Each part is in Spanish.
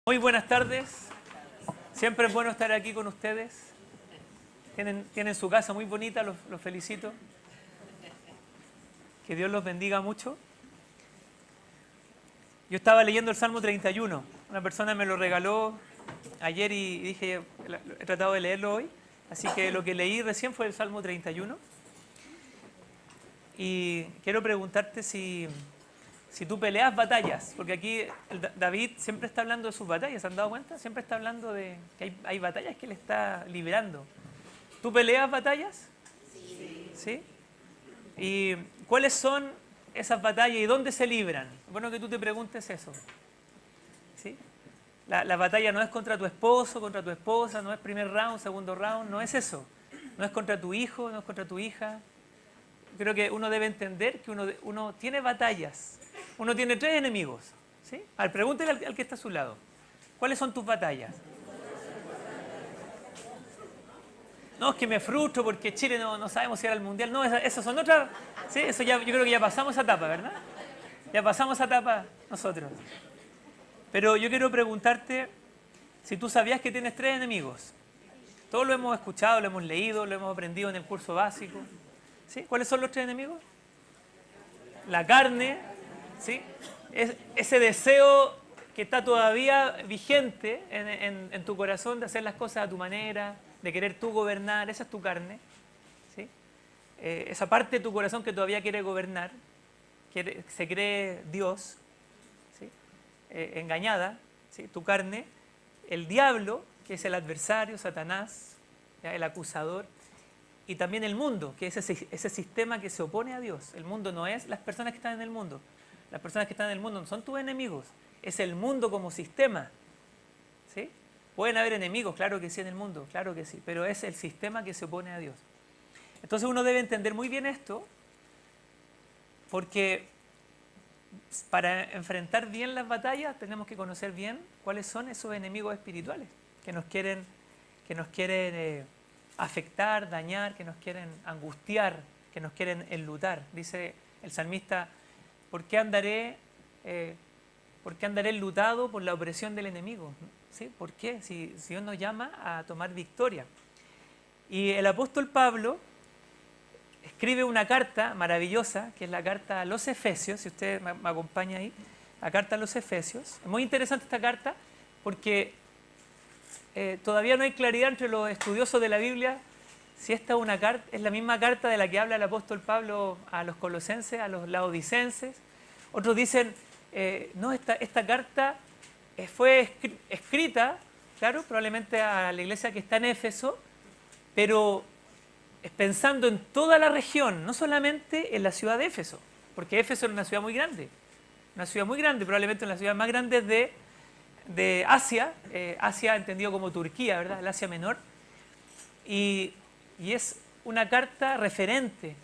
Muy buenas tardes. Siempre es bueno estar aquí con ustedes. Tienen su casa muy bonita, los felicito. Que Dios los bendiga mucho. Yo estaba leyendo el Salmo 31. Una persona me lo regaló ayer y dije, he tratado de leerlo hoy. Así que lo que leí recién fue el Salmo 31. Y quiero preguntarte si tú peleas batallas, porque aquí David siempre está hablando de sus batallas, ¿se han dado cuenta? Siempre está hablando de que hay batallas que él está liberando. ¿Tú peleas batallas? ¿Sí? ¿Y cuáles son esas batallas y dónde se libran? Bueno que tú te preguntes eso. ¿Sí? La batalla no es contra tu esposo, contra tu esposa, no es primer round, segundo round, no es eso. No es contra tu hijo, no es contra tu hija. Creo que uno debe entender que uno tiene batallas. Uno tiene 3 enemigos. ¿Sí? Pregúntale al que está a su lado. ¿Cuáles son tus batallas? No, es que me frustro porque Chile no sabemos si era el mundial. No, esas son otras. ¿Sí? Eso ya, yo creo que ya pasamos esa etapa, ¿verdad? Ya pasamos esa etapa nosotros. Pero yo quiero preguntarte si tú sabías que tienes 3 enemigos. Todos lo hemos escuchado, lo hemos leído, lo hemos aprendido en el curso básico. ¿Sí? ¿Cuáles son los 3 enemigos? La carne, ¿sí? Ese deseo que está todavía vigente en tu corazón de hacer las cosas a tu manera, de querer tú gobernar, esa es tu carne. ¿Sí? Esa parte de tu corazón que todavía quiere gobernar, se cree Dios, ¿sí? Engañada, ¿sí? Tu carne. El diablo, que es el adversario, Satanás, ¿ya? El acusador. Y también el mundo, que es ese sistema que se opone a Dios. El mundo no es las personas que están en el mundo. Las personas que están en el mundo no son tus enemigos. Es el mundo como sistema. ¿Sí? Pueden haber enemigos, claro que sí en el mundo, claro que sí. Pero es el sistema que se opone a Dios. Entonces uno debe entender muy bien esto, porque para enfrentar bien las batallas tenemos que conocer bien cuáles son esos enemigos espirituales que nos quieren afectar, dañar, que nos quieren angustiar, que nos quieren enlutar. Dice el salmista, ¿por qué andaré enlutado por la opresión del enemigo? ¿Sí? ¿Por qué? Si Dios nos llama a tomar victoria. Y el apóstol Pablo escribe una carta maravillosa, que es la carta a los Efesios, si usted me acompaña ahí, la carta a los Efesios. Es muy interesante esta carta porque todavía no hay claridad entre los estudiosos de la Biblia si esta es la misma carta de la que habla el apóstol Pablo a los colosenses, a los laodicenses. Otros dicen, no, esta carta fue escrita, claro, probablemente a la iglesia que está en Éfeso, pero es pensando en toda la región, no solamente en la ciudad de Éfeso, porque Éfeso es una ciudad muy grande, probablemente una de las ciudades más grandes de Asia, Asia entendido como Turquía, ¿verdad? El Asia Menor, y es una carta referente.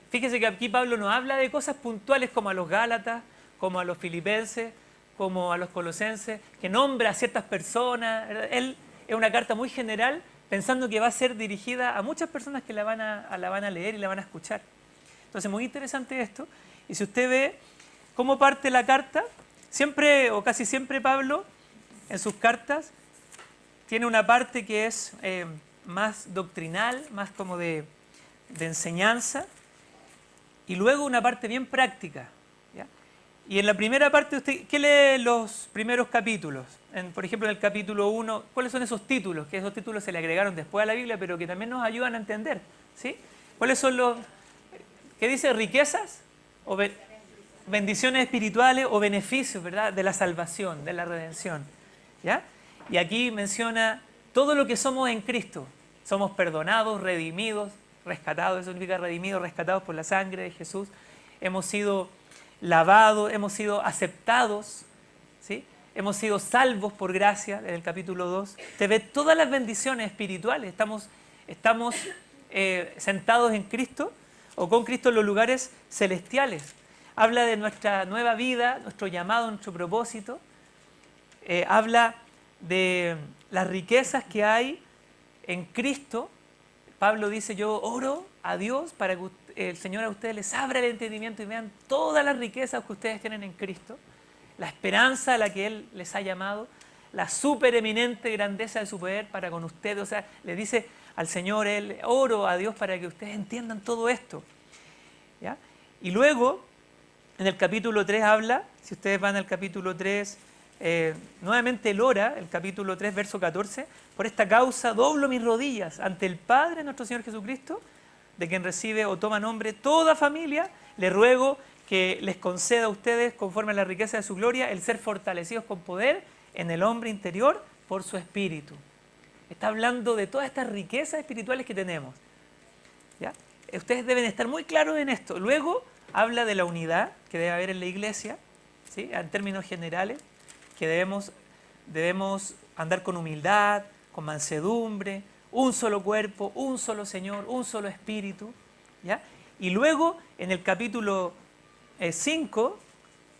Fíjese que aquí Pablo no habla de cosas puntuales como a los Gálatas, como a los Filipenses, como a los Colosenses, que nombra a ciertas personas. Él es una carta muy general, pensando que va a ser dirigida a muchas personas que la van a leer y la van a escuchar. Entonces, muy interesante esto. Y si usted ve cómo parte la carta, siempre o casi siempre Pablo en sus cartas tiene una parte que es más doctrinal, más como de enseñanza, y luego una parte bien práctica. ¿Ya? Y en la primera parte, ¿qué lee los primeros capítulos? Por ejemplo, en el capítulo 1, ¿cuáles son esos títulos? Que esos títulos se le agregaron después a la Biblia, pero que también nos ayudan a entender. ¿Sí? ¿Cuáles son los, qué dice, riquezas? O bendiciones espirituales o beneficios, ¿verdad? De la salvación, de la redención. ¿Ya? Y aquí menciona todo lo que somos en Cristo. Somos perdonados, redimidos, rescatados, eso significa redimidos, rescatados por la sangre de Jesús. Hemos sido lavados, hemos sido aceptados, ¿sí? Hemos sido salvos por gracia, en el capítulo 2. Te ve todas las bendiciones espirituales. Estamos sentados en Cristo o con Cristo en los lugares celestiales. Habla de nuestra nueva vida, nuestro llamado, nuestro propósito. Habla de las riquezas que hay en Cristo. Pablo dice, yo oro a Dios para que el Señor a ustedes les abra el entendimiento y vean todas las riquezas que ustedes tienen en Cristo, la esperanza a la que Él les ha llamado, la supereminente grandeza de su poder para con ustedes. O sea, le dice al Señor, él, oro a Dios para que ustedes entiendan todo esto. ¿Ya? Y luego, en el capítulo 3 habla, si ustedes van al capítulo 3, nuevamente él ora, el capítulo 3, verso 14, por esta causa doblo mis rodillas ante el Padre nuestro Señor Jesucristo, de quien recibe o toma nombre toda familia, le ruego que les conceda a ustedes, conforme a la riqueza de su gloria, el ser fortalecidos con poder en el hombre interior por su espíritu. Está hablando de todas estas riquezas espirituales que tenemos. ¿Ya? Ustedes deben estar muy claros en esto. Luego habla de la unidad que debe haber en la iglesia, ¿sí? En términos generales, que debemos andar con humildad, con mansedumbre, un solo cuerpo, un solo Señor, un solo Espíritu. ¿Ya? Y luego, en el capítulo 5,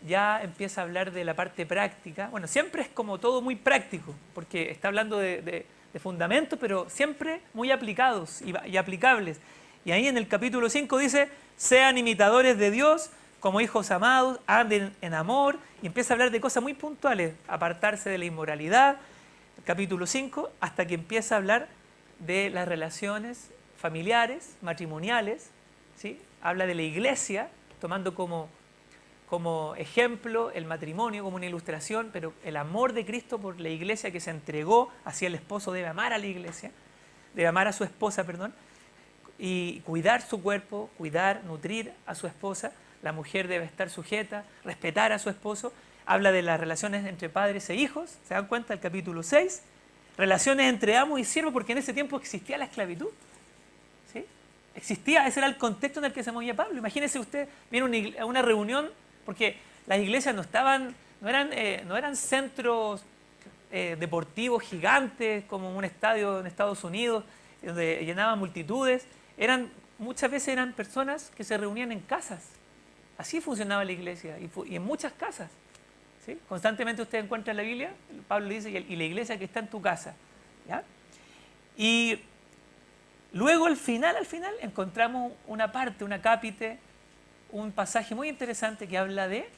ya empieza a hablar de la parte práctica. Bueno, siempre es como todo muy práctico, porque está hablando de fundamentos, pero siempre muy aplicados y aplicables. Y ahí en el capítulo 5 dice, sean imitadores de Dios como hijos amados, anden en amor, y empieza a hablar de cosas muy puntuales, apartarse de la inmoralidad, el capítulo 5, hasta que empieza a hablar de las relaciones familiares, matrimoniales, ¿sí? Habla de la iglesia, tomando como ejemplo el matrimonio, como una ilustración, pero el amor de Cristo por la iglesia que se entregó hacia el esposo, debe amar a la iglesia, debe amar a su esposa, perdón, y cuidar su cuerpo, cuidar, nutrir a su esposa. La mujer debe estar sujeta, respetar a su esposo. Habla de las relaciones entre padres e hijos, ¿se dan cuenta? El capítulo 6. Relaciones entre amo y siervo, porque en ese tiempo existía la esclavitud. ¿Sí? Existía, ese era el contexto en el que se movía Pablo. Imagínese usted, viene a una reunión, porque las iglesias no eran centros deportivos gigantes como un estadio en Estados Unidos, donde llenaban multitudes. Muchas veces eran personas que se reunían en casas. Así funcionaba la iglesia, y en muchas casas. ¿Sí? Constantemente usted encuentra en la Biblia, Pablo dice, y la iglesia que está en tu casa. ¿Ya? Y luego al final encontramos una parte, un acápite, un pasaje muy interesante que habla de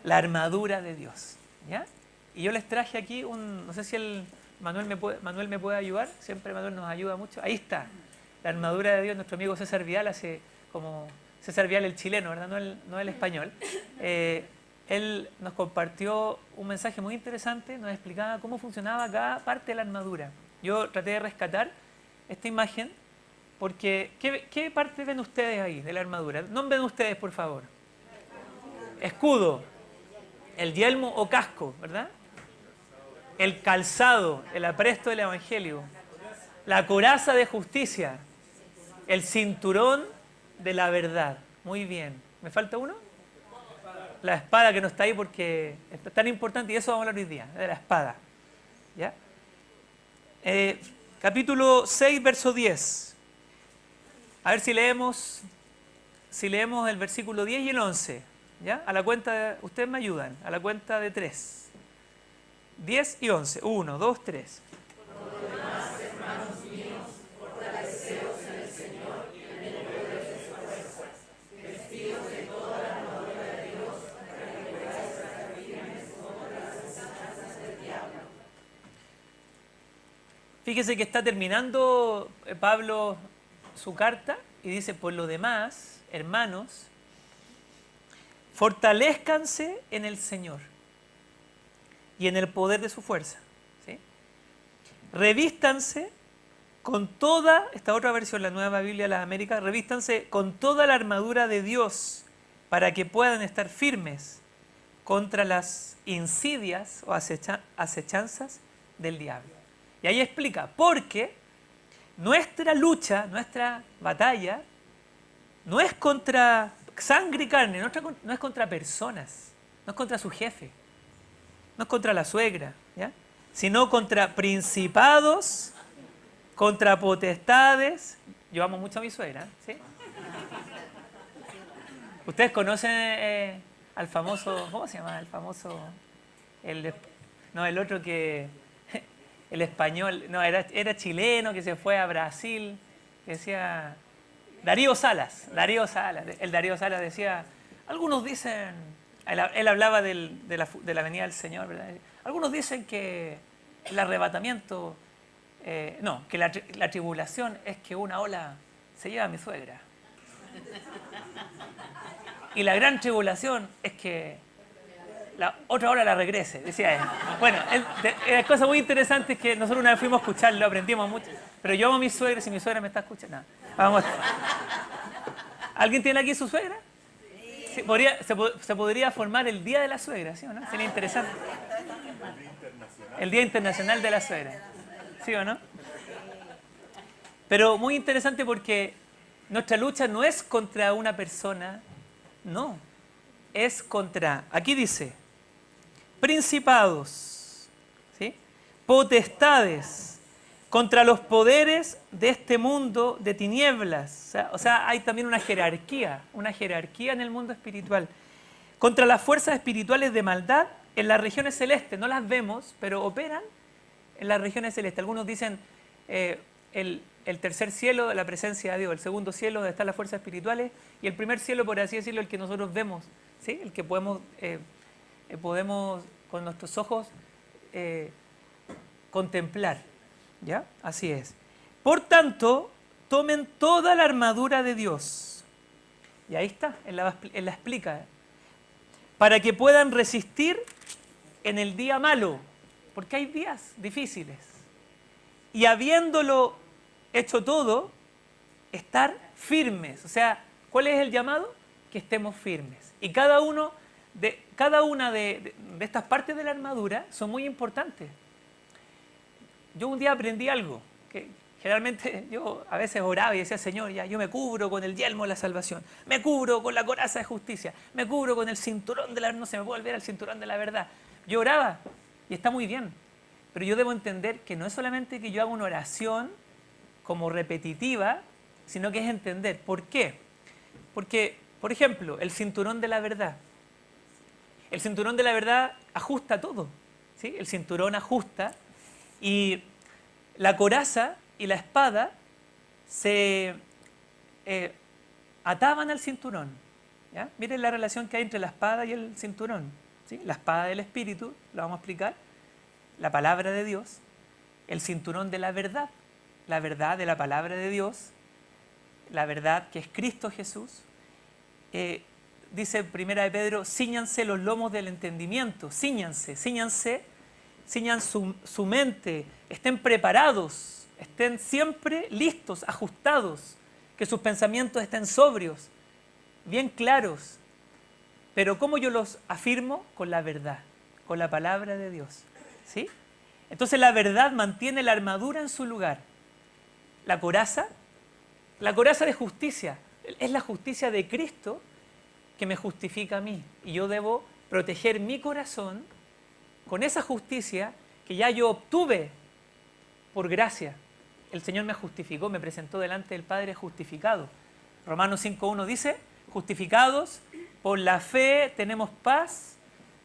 la armadura de Dios. ¿Ya? Y yo les traje aquí no sé si Manuel me puede ayudar, siempre Manuel nos ayuda mucho. Ahí está, la armadura de Dios, nuestro amigo César Vial César Vial el chileno, ¿verdad? No el español. Él nos compartió un mensaje muy interesante, nos explicaba cómo funcionaba cada parte de la armadura. Yo traté de rescatar esta imagen porque ¿qué parte ven ustedes ahí de la armadura? Nombren ustedes, por favor. Escudo, el yelmo o casco, ¿verdad? El calzado, el apresto del evangelio, la coraza de justicia, el cinturón de la verdad. Muy bien. ¿Me falta uno? La espada, que no está ahí porque es tan importante, y eso vamos a hablar hoy día, de la espada. ¿Ya? Capítulo 6, verso 10. A ver si leemos el versículo 10 y el 11. ¿Ya? A la cuenta ustedes me ayudan, a la cuenta de 3. 10 y 11. 1, 2, 3. Por lo demás, hermanos míos, fortaleceos en el Señor y en el poder de sus fuerzas, vestidos de toda la armadura de Dios, para que podáis estar firmes contra las acechanzas del diablo. Fíjese que está terminando Pablo su carta y dice, por lo demás, hermanos, fortalezcanse en el Señor y en el poder de su fuerza. ¿Sí? Revístanse con toda, esta otra versión, la Nueva Biblia de las Américas, revístanse con toda la armadura de Dios para que puedan estar firmes contra las insidias o acechanzas del diablo. Y ahí explica, porque nuestra lucha, nuestra batalla, no es contra sangre y carne, no es contra personas, no es contra su jefe, no es contra la suegra, ¿ya? Sino contra principados, contra potestades. Yo amo mucho a mi suegra, ¿sí? Ustedes conocen al famoso, ¿cómo se llama? El famoso, el otro que, el español, no, era chileno que se fue a Brasil, que decía, Darío Salas. El Darío Salas decía, algunos dicen, él hablaba de la venida del Señor, ¿verdad? Algunos dicen que el arrebatamiento, no, que la tribulación es que una ola se lleva a mi suegra. Y la gran tribulación es que la otra ola la regrese, decía él. Bueno, es cosa muy interesante que nosotros una vez fuimos a escucharlo, aprendimos mucho. Pero yo amo a mi suegra, si mi suegra me está escuchando, nada. Vamos. ¿Alguien tiene aquí su suegra? Sí, se podría formar el Día de la Suegra, ¿sí o no? Sería interesante. El Día Internacional de la Suegra, ¿sí o no? Pero muy interesante porque nuestra lucha no es contra una persona, no. Es contra, aquí dice, principados, ¿sí? Potestades, contra los poderes de este mundo de tinieblas. O sea, hay también una jerarquía en el mundo espiritual. Contra las fuerzas espirituales de maldad en las regiones celestes. No las vemos, pero operan en las regiones celestes. Algunos dicen el tercer cielo de la presencia de Dios, el segundo cielo donde están las fuerzas espirituales, y el primer cielo, por así decirlo, el que nosotros vemos, ¿sí? El que podemos con nuestros ojos contemplar. ¿Ya? Así es. Por tanto, tomen toda la armadura de Dios. Y ahí está, él la explica. Para que puedan resistir en el día malo. Porque hay días difíciles. Y habiéndolo hecho todo, estar firmes. O sea, ¿cuál es el llamado? Que estemos firmes. Y cada una de estas partes de la armadura son muy importantes. Yo un día aprendí algo, que generalmente yo a veces oraba y decía, Señor, ya yo me cubro con el yelmo de la salvación, me cubro con la coraza de justicia, me cubro con el cinturón de la... no se me puede olvidar el cinturón de la verdad. Yo oraba y está muy bien, pero yo debo entender que no es solamente que yo haga una oración como repetitiva, sino que es entender. ¿Por qué? Porque, por ejemplo, el cinturón de la verdad. El cinturón de la verdad ajusta todo, ¿sí? El cinturón ajusta. Y la coraza y la espada se ataban al cinturón. ¿Ya? Miren la relación que hay entre la espada y el cinturón. ¿Sí? La espada del Espíritu, lo vamos a explicar, la palabra de Dios, el cinturón de la verdad de la palabra de Dios, la verdad que es Cristo Jesús. Dice Primera de Pedro, cíñanse los lomos del entendimiento, ciñan su mente, estén preparados, estén siempre listos, ajustados, que sus pensamientos estén sobrios, bien claros. Pero ¿cómo yo los afirmo? Con la verdad, con la palabra de Dios. ¿Sí? Entonces la verdad mantiene la armadura en su lugar. La coraza de justicia, es la justicia de Cristo que me justifica a mí. Y yo debo proteger mi corazón con esa justicia que ya yo obtuve por gracia. El Señor me justificó, me presentó delante del Padre justificado. Romanos 5.1 dice, justificados por la fe tenemos paz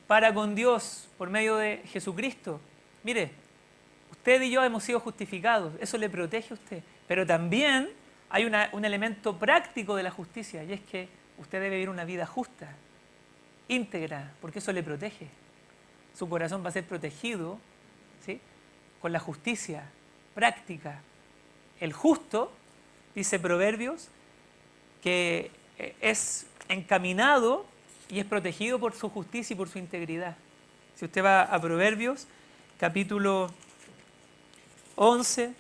para con Dios por medio de Jesucristo. Mire, usted y yo hemos sido justificados, eso le protege a usted. Pero también hay un elemento práctico de la justicia, y es que usted debe vivir una vida justa, íntegra, porque eso le protege. Su corazón va a ser protegido, ¿sí? Con la justicia práctica. El justo, dice Proverbios, que es encaminado y es protegido por su justicia y por su integridad. Si usted va a Proverbios, capítulo 11,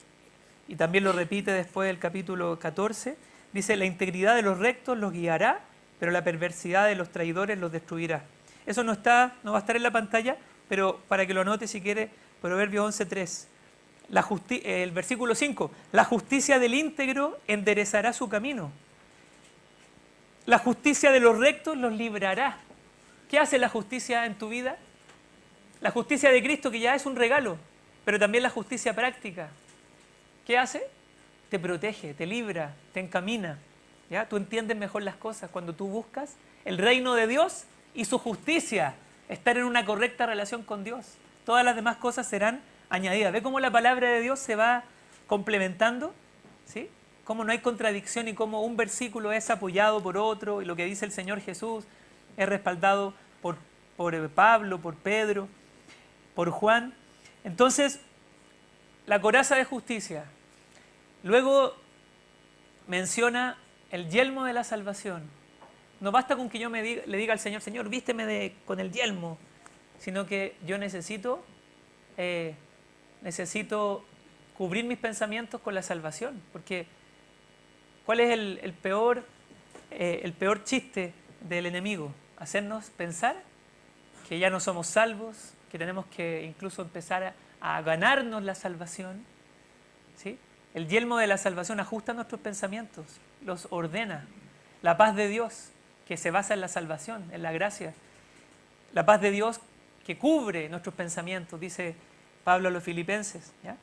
y también lo repite después del capítulo 14, dice, la integridad de los rectos los guiará, pero la perversidad de los traidores los destruirá. Eso no va a estar en la pantalla, pero para que lo anote si quiere, Proverbios 11.3. El versículo 5, la justicia del íntegro enderezará su camino. La justicia de los rectos los librará. ¿Qué hace la justicia en tu vida? La justicia de Cristo, que ya es un regalo, pero también la justicia práctica. ¿Qué hace? Te protege, te libra, te encamina. ¿Ya? Tú entiendes mejor las cosas cuando tú buscas el reino de Dios y su justicia, estar en una correcta relación con Dios. Todas las demás cosas serán añadidas. ¿Ve cómo la palabra de Dios se va complementando? ¿Sí? Cómo no hay contradicción y cómo un versículo es apoyado por otro y lo que dice el Señor Jesús es respaldado por Pablo, por Pedro. por Juan. Entonces, la coraza de justicia. Luego menciona el yelmo de la salvación. No basta con que yo le diga al Señor, Señor, vísteme con el yelmo, sino que yo necesito cubrir mis pensamientos con la salvación. Porque, ¿cuál es el peor chiste del enemigo? Hacernos pensar que ya no somos salvos, que tenemos que incluso empezar a ganarnos la salvación. ¿Sí? El yelmo de la salvación ajusta nuestros pensamientos, los ordena. La paz de Dios, que se basa en la salvación, en la gracia. La paz de Dios que cubre nuestros pensamientos, dice Pablo a los Filipenses. ¿Ya?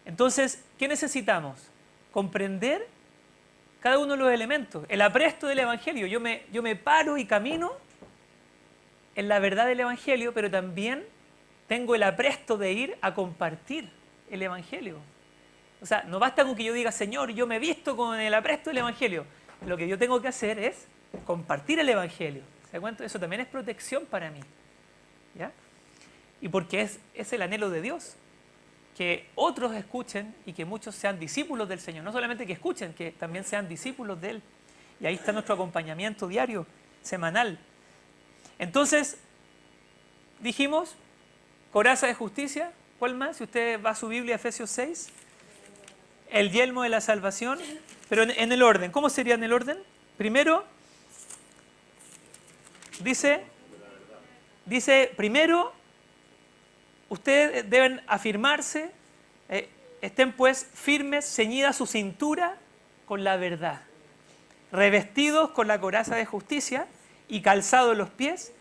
Entonces, ¿qué necesitamos? Comprender cada uno de los elementos. El apresto del Evangelio. Yo me paro y camino en la verdad del Evangelio, pero también tengo el apresto de ir a compartir el Evangelio. O sea, no basta con que yo diga, Señor, yo me visto con el apresto del Evangelio. Lo que yo tengo que hacer es compartir el Evangelio. ¿Se dan cuenta? Eso también es protección para mí. ¿Ya? Y porque es el anhelo de Dios. Que otros escuchen y que muchos sean discípulos del Señor. No solamente que escuchen, que también sean discípulos de Él. Y ahí está nuestro acompañamiento diario, semanal. Entonces, dijimos, coraza de justicia. ¿Cuál más? Si usted va a su Biblia, Efesios 6. El yelmo de la salvación. Pero en el orden. ¿Cómo sería en el orden? Primero, dice primero, ustedes deben afirmarse, estén pues firmes, ceñida su cintura con la verdad, revestidos con la coraza de justicia y calzados los pies.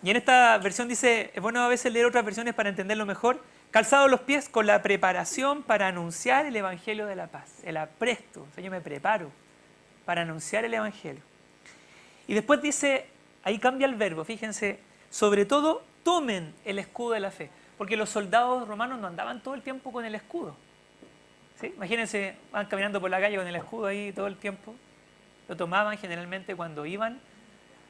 Y en esta versión dice, es bueno a veces leer otras versiones para entenderlo mejor, calzados los pies con la preparación para anunciar el Evangelio de la paz, el apresto. O sea, yo me preparo para anunciar el Evangelio. Y después dice, ahí cambia el verbo, fíjense, sobre todo tomen el escudo de la fe, porque los soldados romanos no andaban todo el tiempo con el escudo. ¿Sí? Imagínense, van caminando por la calle con el escudo ahí todo el tiempo. Lo tomaban generalmente cuando iban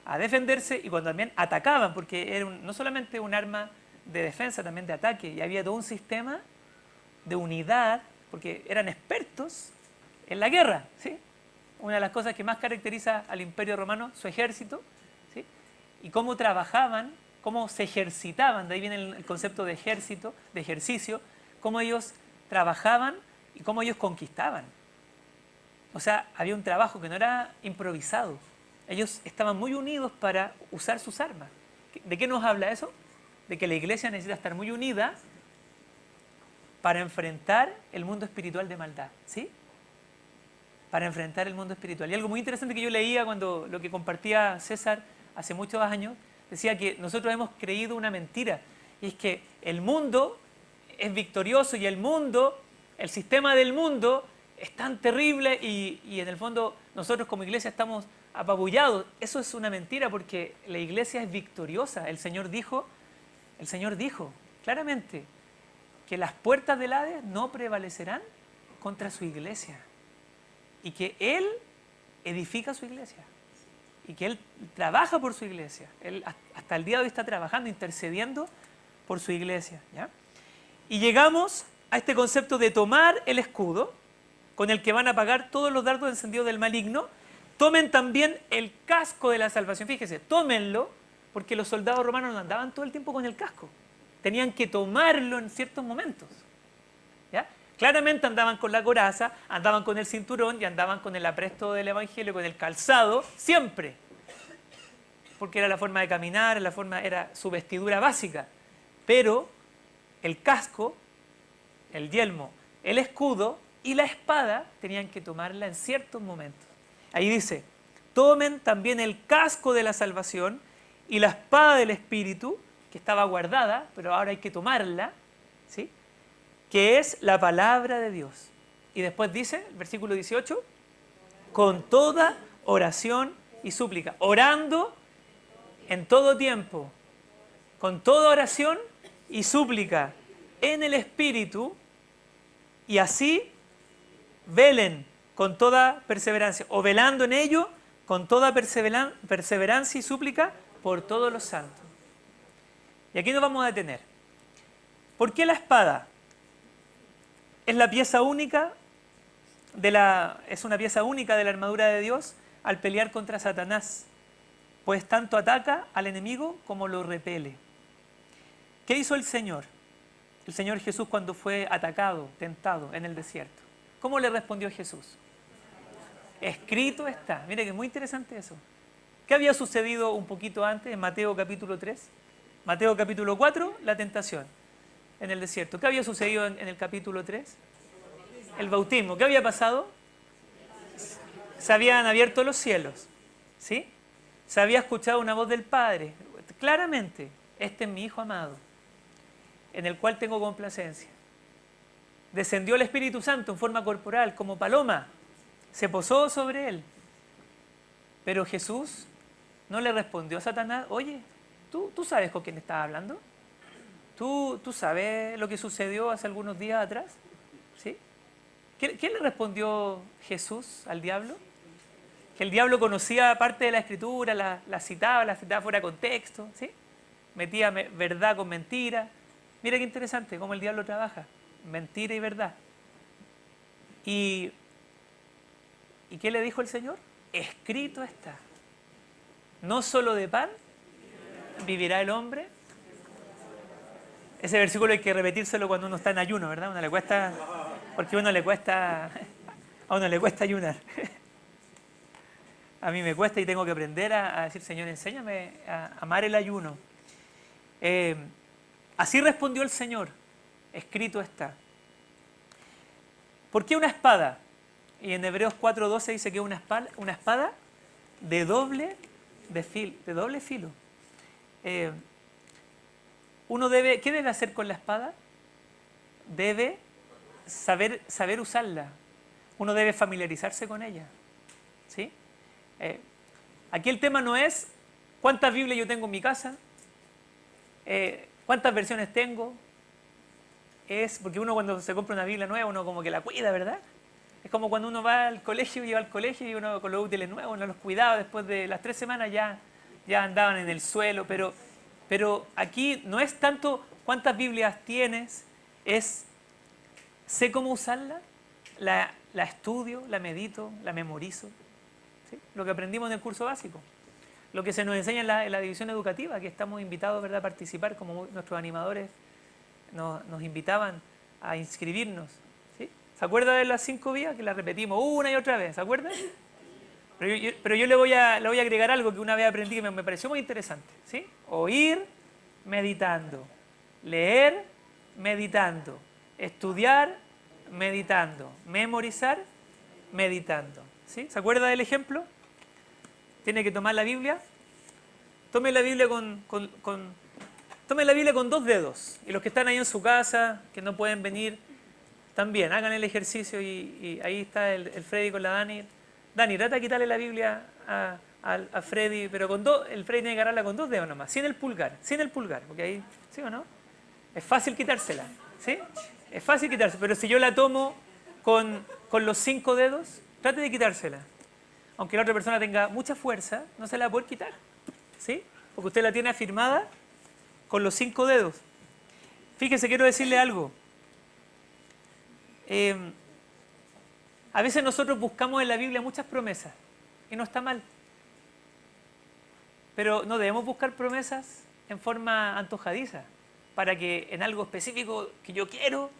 a defenderse y cuando también atacaban, porque era no solamente un arma de defensa, también de ataque, y había todo un sistema de unidad, porque eran expertos en la guerra. ¿Sí? Una de las cosas que más caracteriza al Imperio Romano, su ejército, ¿sí? Y cómo trabajaban, cómo se ejercitaban, de ahí viene el concepto de ejército, de ejercicio, cómo ellos trabajaban y cómo ellos conquistaban. O sea, había un trabajo que no era improvisado. Ellos estaban muy unidos para usar sus armas. ¿De qué nos habla eso? De que la iglesia necesita estar muy unida para enfrentar el mundo espiritual de maldad. ¿Sí? Para enfrentar el mundo espiritual. Y algo muy interesante que yo leía cuando lo que compartía César hace muchos años, decía que nosotros hemos creído una mentira, y es que el mundo es victorioso y el sistema del mundo es tan terrible y en el fondo nosotros como iglesia estamos apabullados. Eso es una mentira porque la iglesia es victoriosa. El Señor dijo claramente que las puertas del Hades no prevalecerán contra su iglesia y que Él edifica su iglesia. Y que Él trabaja por su iglesia. Él hasta el día de hoy está trabajando, intercediendo por su iglesia. ¿Ya? Y llegamos a este concepto de tomar el escudo, con el que van a apagar todos los dardos encendidos del maligno. Tomen también el casco de la salvación. Fíjese, tómenlo, porque los soldados romanos no andaban todo el tiempo con el casco. Tenían que tomarlo en ciertos momentos. ¿Ya? Claramente andaban con la coraza, andaban con el cinturón y andaban con el apresto del Evangelio, con el calzado, siempre. Porque era la forma de caminar, era su vestidura básica. Pero el casco, el yelmo, el escudo y la espada tenían que tomarla en ciertos momentos. Ahí dice, tomen también el casco de la salvación y la espada del Espíritu, que estaba guardada, pero ahora hay que tomarla, ¿sí? Que es la palabra de Dios. Y después dice, el versículo 18, con toda oración y súplica, orando en todo tiempo, con toda oración y súplica en el Espíritu, y así velen con toda perseverancia, o velando en ello con toda perseverancia y súplica por todos los santos. Y aquí nos vamos a detener. ¿Por qué la espada? Es la pieza única es una pieza única de la armadura de Dios al pelear contra Satanás, pues tanto ataca al enemigo como lo repele. ¿Qué hizo el Señor? El Señor Jesús cuando fue atacado, tentado en el desierto. ¿Cómo le respondió Jesús? Escrito está. Mire que es muy interesante eso. ¿Qué había sucedido un poquito antes en Mateo capítulo 3? Mateo capítulo 4, la tentación en el desierto. ¿Qué había sucedido en el capítulo 3? El bautismo. ¿Qué había pasado? Se habían abierto los cielos, ¿sí? Se había escuchado una voz del Padre, claramente, este es mi Hijo amado, en el cual tengo complacencia. Descendió el Espíritu Santo en forma corporal, como paloma, se posó sobre él. Pero Jesús no le respondió a Satanás, oye, ¿tú sabes con quién estás hablando? ¿Tú sabes lo que sucedió hace algunos días atrás? ¿Sí? ¿Qué le respondió Jesús al diablo? Que el diablo conocía parte de la Escritura, la citaba fuera de contexto, ¿sí? Metía verdad con mentira. Mira qué interesante cómo el diablo trabaja, mentira y verdad. ¿Y qué le dijo el Señor? Escrito está. No solo de pan vivirá el hombre. Ese versículo hay que repetírselo cuando uno está en ayuno, ¿verdad? A uno le cuesta, porque a uno le cuesta ayunar. A mí me cuesta y tengo que aprender a decir, Señor, enséñame a amar el ayuno. Así respondió el Señor, escrito está. ¿Por qué una espada? Y en Hebreos 4:12 dice que es una espada de doble filo. ¿Qué debe hacer con la espada? Debe saber usarla. Uno debe familiarizarse con ella, ¿sí? Aquí el tema no es cuántas Biblias yo tengo en mi casa, cuántas versiones tengo. Es porque uno cuando se compra una Biblia nueva, uno como que la cuida, ¿verdad? Es como cuando uno va al colegio y uno con los útiles nuevos, uno los cuidaba, después de las 3 semanas ya andaban en el suelo, pero aquí no es tanto cuántas Biblias tienes, es sé cómo usarla, la estudio, la medito, la memorizo. ¿Sí? Lo que aprendimos en el curso básico, lo que se nos enseña en la división educativa, que estamos invitados, ¿verdad?, a participar, como nuestros animadores nos invitaban a inscribirnos. ¿Sí? ¿Se acuerda de las 5 vías? Que las repetimos una y otra vez, ¿se acuerdan? Pero yo le voy a agregar algo que una vez aprendí que me pareció muy interesante. ¿Sí? Oír, meditando. Leer, meditando. Estudiar, meditando. Memorizar, meditando. ¿Sí? ¿Se acuerda del ejemplo? Tiene que tomar la Biblia. Tome la Biblia tome la Biblia con 2 dedos. Y los que están ahí en su casa, que no pueden venir, también hagan el ejercicio. Y ahí está el Freddy con la Dani. Dani, trata de quitarle la Biblia a Freddy, pero el Freddy tiene que agarrarla con 2 dedos nomás, sin el pulgar, porque ahí, ¿sí o no? Es fácil quitársela, ¿sí? Es fácil quitarse, pero si yo la tomo con los 5 dedos, trate de quitársela. Aunque la otra persona tenga mucha fuerza, no se la va a poder quitar, ¿sí? Porque usted la tiene afirmada con los 5 dedos. Fíjese, quiero decirle algo. A veces nosotros buscamos en la Biblia muchas promesas, y no está mal. Pero no debemos buscar promesas en forma antojadiza, para que en algo específico que yo quiero,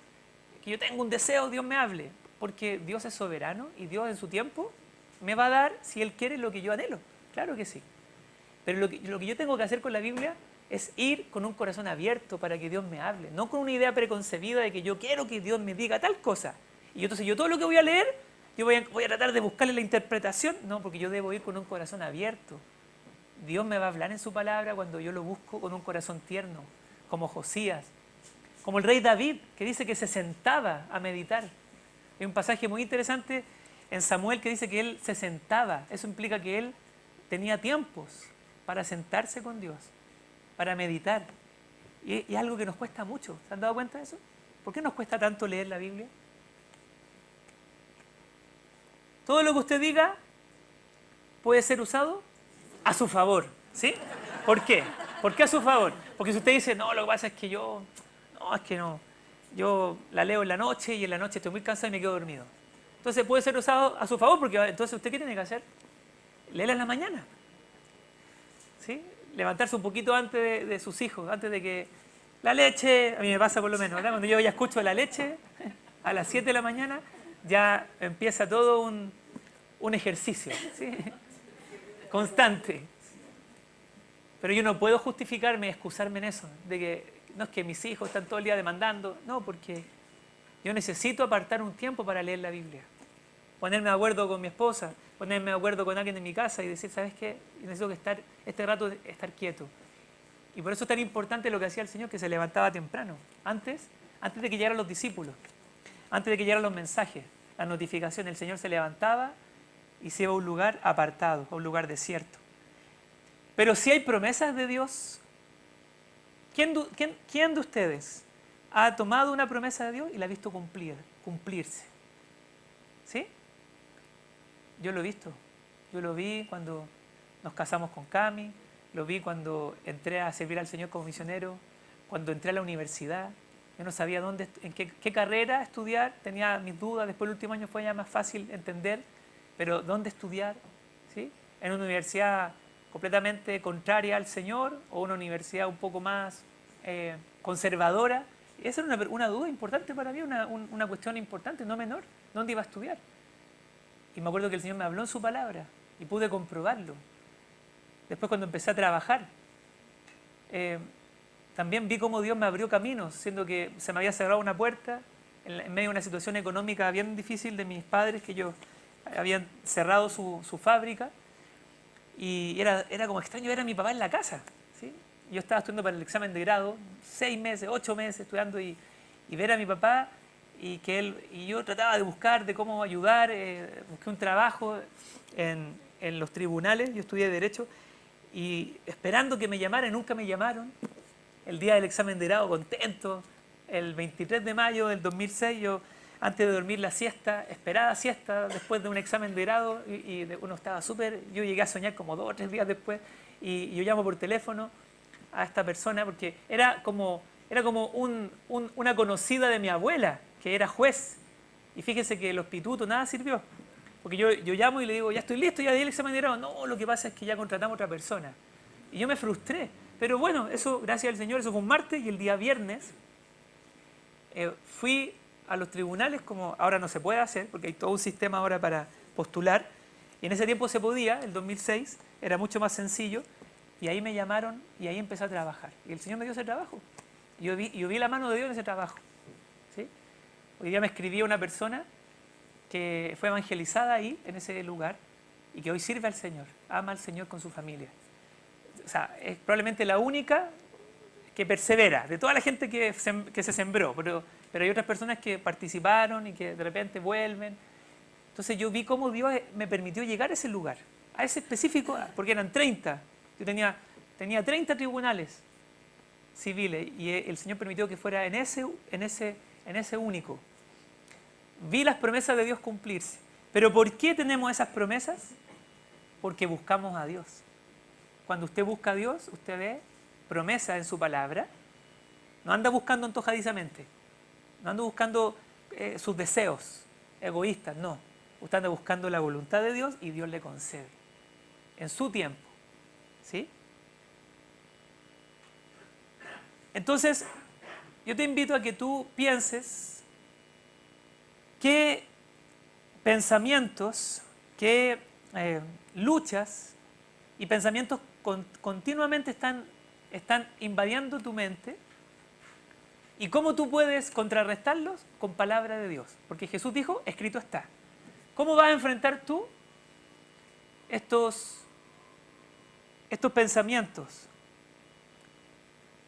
que yo tengo un deseo, Dios me hable. Porque Dios es soberano y Dios en su tiempo me va a dar, si Él quiere, lo que yo anhelo. Claro que sí. Pero lo que yo tengo que hacer con la Biblia es ir con un corazón abierto para que Dios me hable. No con una idea preconcebida de que yo quiero que Dios me diga tal cosa. Y entonces yo todo lo que voy a leer, yo voy a tratar de buscarle la interpretación. No, porque yo debo ir con un corazón abierto. Dios me va a hablar en su palabra cuando yo lo busco con un corazón tierno, como Josías, como el rey David, que dice que se sentaba a meditar. Hay un pasaje muy interesante en Samuel que dice que él se sentaba. Eso implica que él tenía tiempos para sentarse con Dios, para meditar. Y es algo que nos cuesta mucho. ¿Se han dado cuenta de eso? ¿Por qué nos cuesta tanto leer la Biblia? Todo lo que usted diga puede ser usado a su favor, ¿sí? ¿Por qué? ¿Por qué a su favor? Porque si usted dice, no, lo que pasa es que yo la leo en la noche y en la noche estoy muy cansado y me quedo dormido. Entonces puede ser usado a su favor, porque entonces usted, ¿qué tiene que hacer? Léela en la mañana. ¿Sí? Levantarse un poquito antes de sus hijos, antes de que la leche, a mí me pasa por lo menos, ¿verdad? Cuando yo ya escucho la leche a las 7 de la mañana, ya empieza todo un ejercicio, ¿sí? Constante. Pero yo no puedo justificarme, excusarme en eso, de que no es que mis hijos están todo el día demandando, no, porque yo necesito apartar un tiempo para leer la Biblia, ponerme de acuerdo con mi esposa, ponerme de acuerdo con alguien en mi casa y decir, ¿sabes qué? Necesito que este rato estar quieto. Y por eso es tan importante lo que hacía el Señor, que se levantaba temprano, antes de que llegaran los discípulos, antes de que llegaran los mensajes, las notificaciones. El Señor se levantaba y se iba a un lugar apartado, a un lugar desierto. Pero si hay promesas de Dios, ¿quién de ustedes ha tomado una promesa de Dios y la ha visto cumplirse? ¿Sí? Yo lo he visto. Yo lo vi cuando nos casamos con Cami, lo vi cuando entré a servir al Señor como misionero, cuando entré a la universidad. Yo no sabía en qué carrera estudiar, tenía mis dudas. Después el último año fue ya más fácil entender, pero ¿dónde estudiar? ¿Sí? En una universidad completamente contraria al Señor o una universidad un poco más conservadora. Esa era una duda importante para mí, una cuestión importante, no menor. ¿Dónde iba a estudiar? Y me acuerdo que el Señor me habló en su palabra y pude comprobarlo. Después cuando empecé a trabajar, también vi cómo Dios me abrió caminos, siendo que se me había cerrado una puerta en medio de una situación económica bien difícil de mis padres, que ellos habían cerrado su fábrica. Y era como extraño ver a mi papá en la casa, ¿sí? Yo estaba estudiando para el examen de grado, 6 meses, 8 meses estudiando y ver a mi papá y yo trataba de buscar de cómo ayudar, busqué un trabajo en los tribunales, yo estudié Derecho y esperando que me llamaran, y nunca me llamaron. El día del examen de grado, contento, el 23 de mayo del 2006, yo antes de dormir la siesta, esperada siesta después de un examen de grado y uno estaba súper, yo llegué a soñar como 2 o 3 días después y yo llamo por teléfono a esta persona porque era como una conocida de mi abuela que era juez y fíjense que los pitutos nada sirvió porque yo llamo y le digo, ya estoy listo, ya di el examen de grado. No, lo que pasa es que ya contratamos a otra persona y yo me frustré, pero bueno, eso gracias al Señor, eso fue un martes y el día viernes fui a los tribunales, como ahora no se puede hacer, porque hay todo un sistema ahora para postular, y en ese tiempo se podía, el 2006, era mucho más sencillo, y ahí me llamaron y ahí empecé a trabajar. Y el Señor me dio ese trabajo. Yo vi la mano de Dios en ese trabajo. ¿Sí? Hoy día me escribía una persona que fue evangelizada ahí, en ese lugar, y que hoy sirve al Señor, ama al Señor con su familia. O sea, es probablemente la única que persevera, de toda la gente que se sembró, pero hay otras personas que participaron y que de repente vuelven. Entonces yo vi cómo Dios me permitió llegar a ese lugar, a ese específico, porque eran 30. Yo tenía 30 tribunales civiles y el Señor permitió que fuera en ese único. Vi las promesas de Dios cumplirse. ¿Pero por qué tenemos esas promesas? Porque buscamos a Dios. Cuando usted busca a Dios, usted ve promesa en su palabra, no anda buscando antojadizamente, no anda buscando sus deseos egoístas, no. Usted anda buscando la voluntad de Dios y Dios le concede en su tiempo. ¿Sí? Entonces, yo te invito a que tú pienses qué pensamientos, qué luchas y pensamientos continuamente están invadiendo tu mente y cómo tú puedes contrarrestarlos con palabra de Dios. Porque Jesús dijo, escrito está. ¿Cómo vas a enfrentar tú estos pensamientos?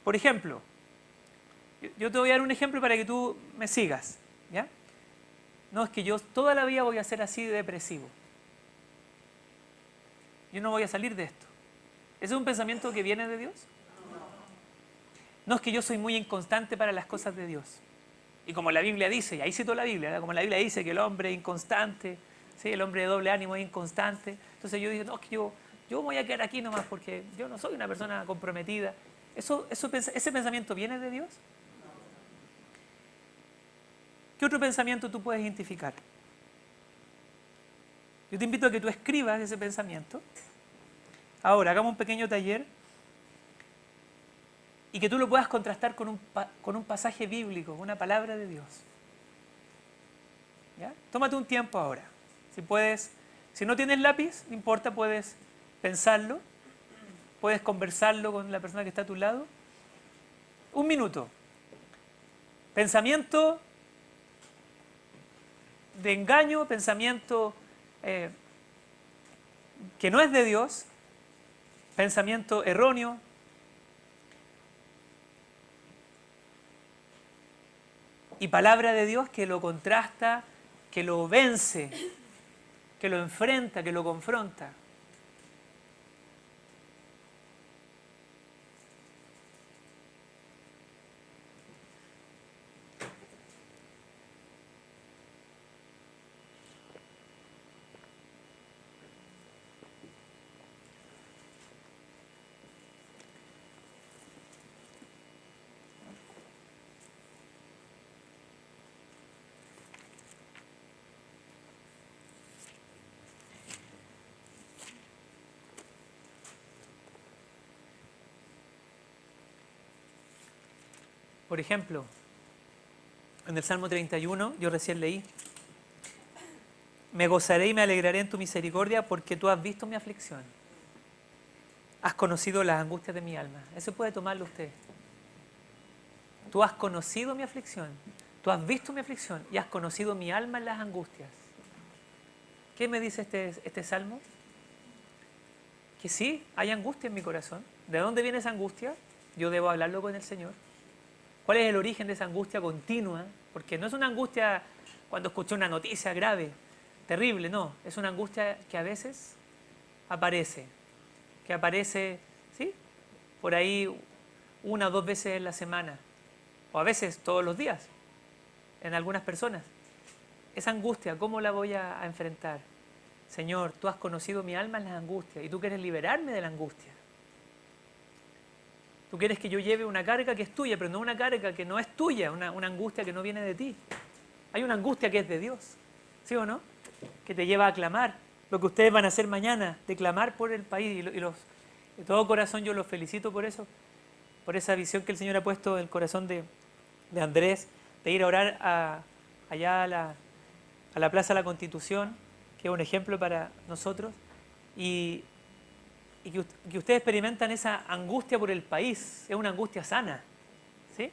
Por ejemplo, yo te voy a dar un ejemplo para que tú me sigas, ¿ya? No, es que yo toda la vida voy a ser así de depresivo. Yo no voy a salir de esto. ¿Ese es un pensamiento que viene de Dios? No, es que yo soy muy inconstante para las cosas de Dios. Y como la Biblia dice, y ahí cito la Biblia, ¿verdad? Como la Biblia dice que el hombre es inconstante, ¿sí? El hombre de doble ánimo es inconstante. Entonces yo digo, no, es que yo me voy a quedar aquí nomás porque yo no soy una persona comprometida. ¿Ese pensamiento viene de Dios? ¿Qué otro pensamiento tú puedes identificar? Yo te invito a que tú escribas ese pensamiento. Ahora, hagamos un pequeño taller y que tú lo puedas contrastar con un pasaje bíblico, una palabra de Dios. ¿Ya? Tómate un tiempo ahora. Si puedes, si no tienes lápiz, no importa, puedes pensarlo, puedes conversarlo con la persona que está a tu lado. 1 minuto. Pensamiento de engaño, pensamiento que no es de Dios, pensamiento erróneo. Y palabra de Dios que lo contrasta, que lo vence, que lo enfrenta, que lo confronta. Por ejemplo, en el Salmo 31, yo recién leí, me gozaré y me alegraré en tu misericordia porque tú has visto mi aflicción. Has conocido las angustias de mi alma. Eso puede tomarlo usted. Tú has conocido mi aflicción, tú has visto mi aflicción y has conocido mi alma en las angustias. ¿Qué me dice este salmo? Que sí, hay angustia en mi corazón. ¿De dónde viene esa angustia? Yo debo hablarlo con el Señor. ¿Cuál es el origen de esa angustia continua? Porque no es una angustia cuando escuché una noticia grave, terrible, no. Es una angustia que a veces aparece, ¿sí? Por ahí 1 o 2 veces en la semana, o a veces todos los días, en algunas personas. Esa angustia, ¿cómo la voy a enfrentar? Señor, tú has conocido mi alma en las angustias y tú quieres liberarme de la angustia. Tú quieres que yo lleve una carga que es tuya, pero no una carga que no es tuya, una angustia que no viene de ti. Hay una angustia que es de Dios, ¿sí o no? Que te lleva a clamar. Lo que ustedes van a hacer mañana, de clamar por el país. De todo corazón yo los felicito por eso, por esa visión que el Señor ha puesto en el corazón de Andrés, de ir a orar allá a la Plaza de la Constitución, que es un ejemplo para nosotros. Y que ustedes experimentan esa angustia por el país, es una angustia sana, ¿sí?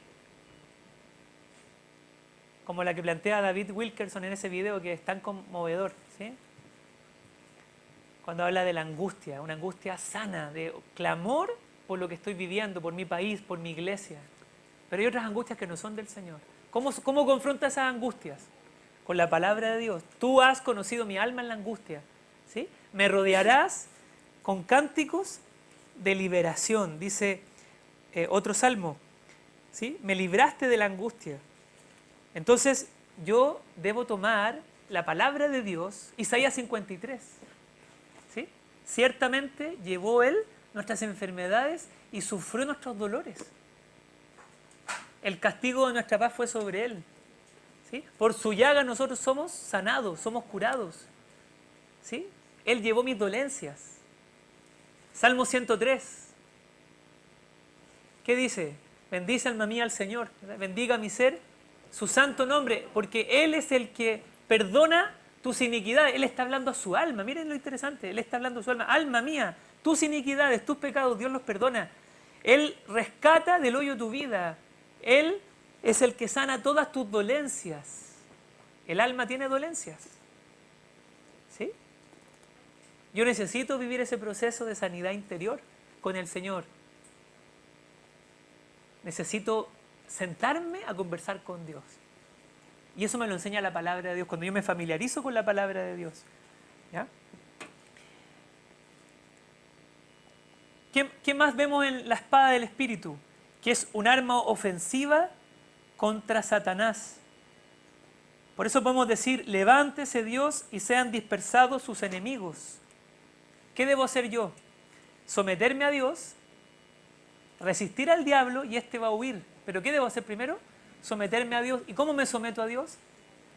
Como la que plantea David Wilkerson en ese video que es tan conmovedor, ¿sí? Cuando habla de la angustia, una angustia sana, de clamor por lo que estoy viviendo, por mi país, por mi iglesia. Pero hay otras angustias que no son del Señor. ¿Cómo confronta esas angustias? Con la palabra de Dios. Tú has conocido mi alma en la angustia, ¿sí? Me rodearás con cánticos de liberación, dice otro salmo, ¿sí? Me libraste de la angustia. Entonces yo debo tomar la palabra de Dios, Isaías 53, ¿sí? Ciertamente llevó Él nuestras enfermedades y sufrió nuestros dolores. El castigo de nuestra paz fue sobre Él, ¿sí? Por su llaga nosotros somos sanados, somos curados, ¿sí? Él llevó mis dolencias. Salmo 103. ¿Qué dice? Bendice alma mía al Señor, bendiga mi ser su santo nombre, porque Él es el que perdona tus iniquidades. Él está hablando a su alma, miren lo interesante, Él está hablando a su alma. Alma mía, tus iniquidades, tus pecados, Dios los perdona. Él rescata del hoyo tu vida. Él es el que sana todas tus dolencias. El alma tiene dolencias, ¿sí? Yo necesito vivir ese proceso de sanidad interior con el Señor. Necesito sentarme a conversar con Dios. Y eso me lo enseña la palabra de Dios, cuando yo me familiarizo con la palabra de Dios. ¿Ya? ¿Qué más vemos en la espada del Espíritu? Que es un arma ofensiva contra Satanás. Por eso podemos decir, levántese Dios y sean dispersados sus enemigos. ¿Qué debo hacer yo? Someterme a Dios, resistir al diablo y éste va a huir. ¿Pero qué debo hacer primero? Someterme a Dios. ¿Y cómo me someto a Dios?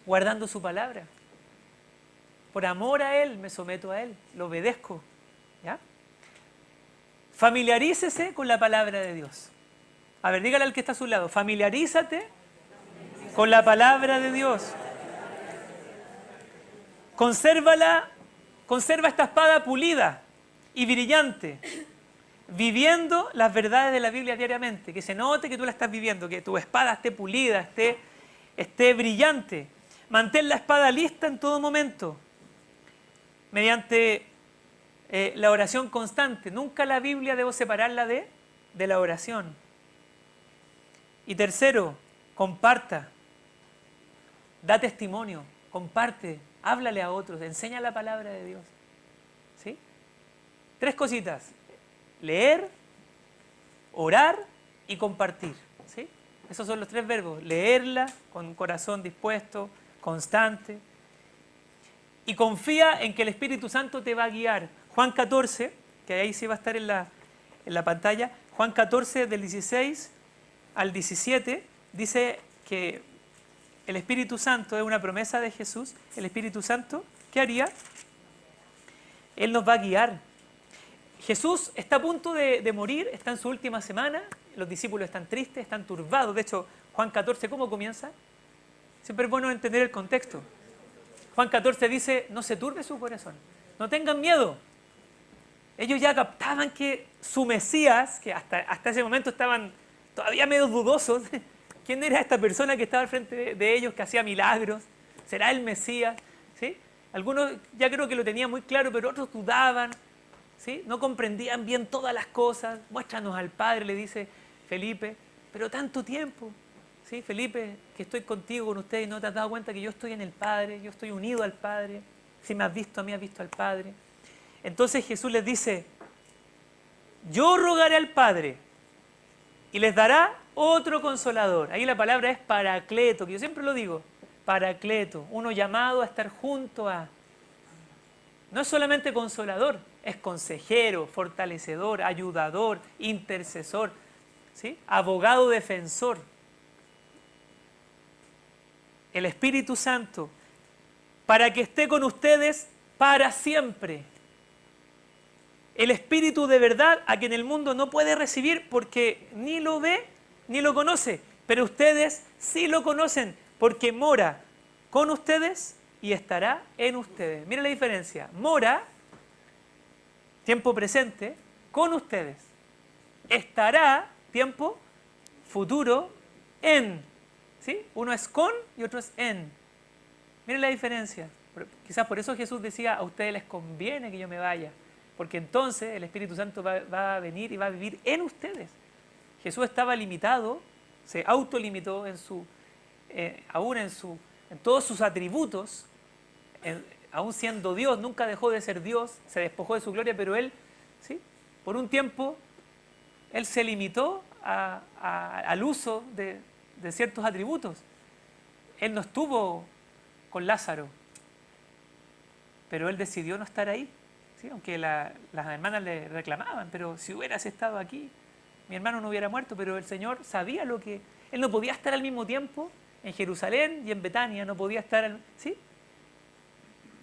Guardando su palabra. Por amor a Él me someto a Él, lo obedezco. ¿Ya? Familiarícese con la palabra de Dios. A ver, dígale al que está a su lado, familiarízate con la palabra de Dios. Conserva esta espada pulida y brillante, viviendo las verdades de la Biblia diariamente, que se note que tú la estás viviendo, que tu espada esté pulida, esté brillante. Mantén la espada lista en todo momento, mediante la oración constante. Nunca la Biblia debo separarla de la oración. Y tercero, comparta, da testimonio, comparte, háblale a otros, enseña la palabra de Dios. ¿Sí? 3 cositas: leer, orar y compartir. ¿Sí? Esos son los 3 verbos: leerla con un corazón dispuesto, constante, y confía en que el Espíritu Santo te va a guiar. Juan 14, que ahí sí va a estar en la pantalla, Juan 14 del 16 al 17, dice que el Espíritu Santo es una promesa de Jesús. El Espíritu Santo, ¿qué haría? Él nos va a guiar. Jesús está a punto de morir, está en su última semana, los discípulos están tristes, están turbados. De hecho, Juan 14, ¿cómo comienza? Siempre es bueno entender el contexto. Juan 14 dice, no se turbe su corazón, no tengan miedo. Ellos ya captaban que su Mesías, que hasta ese momento estaban todavía medio dudosos, ¿quién era esta persona que estaba al frente de ellos, que hacía milagros? ¿Será el Mesías? ¿Sí? Algunos ya creo que lo tenían muy claro, pero otros dudaban, ¿sí? No comprendían bien todas las cosas. Muéstranos al Padre, le dice Felipe. Pero tanto tiempo, ¿sí? Felipe, que estoy contigo, con ustedes, y no te has dado cuenta que yo estoy en el Padre, yo estoy unido al Padre. Si me has visto a mí, has visto al Padre. Entonces Jesús les dice, yo rogaré al Padre y les dará otro consolador. Ahí la palabra es paracleto, que yo siempre lo digo, paracleto, uno llamado a estar junto a. No es solamente consolador, es consejero, fortalecedor, ayudador, intercesor, ¿sí? Abogado defensor. El Espíritu Santo, para que esté con ustedes para siempre. El Espíritu de verdad, a quien el mundo no puede recibir porque ni lo ve ni lo conoce, pero ustedes sí lo conocen porque mora con ustedes y estará en ustedes. Miren la diferencia: mora, tiempo presente, con ustedes; estará, tiempo futuro, en. ¿Sí? Uno es con y otro es en. Miren la diferencia. Quizás por eso Jesús decía, a ustedes les conviene que yo me vaya, porque entonces el Espíritu Santo va a venir y va a vivir en ustedes. Jesús estaba limitado, se autolimitó aún en todos sus atributos, aún siendo Dios, nunca dejó de ser Dios, se despojó de su gloria, pero Él, ¿sí? Por un tiempo, Él se limitó al uso de ciertos atributos. Él no estuvo con Lázaro, pero Él decidió no estar ahí. ¿Sí? Aunque las hermanas le reclamaban, pero si hubieras estado aquí, mi hermano no hubiera muerto. Pero el Señor sabía lo que. Él no podía estar al mismo tiempo en Jerusalén y en Betania, no podía estar, ¿sí?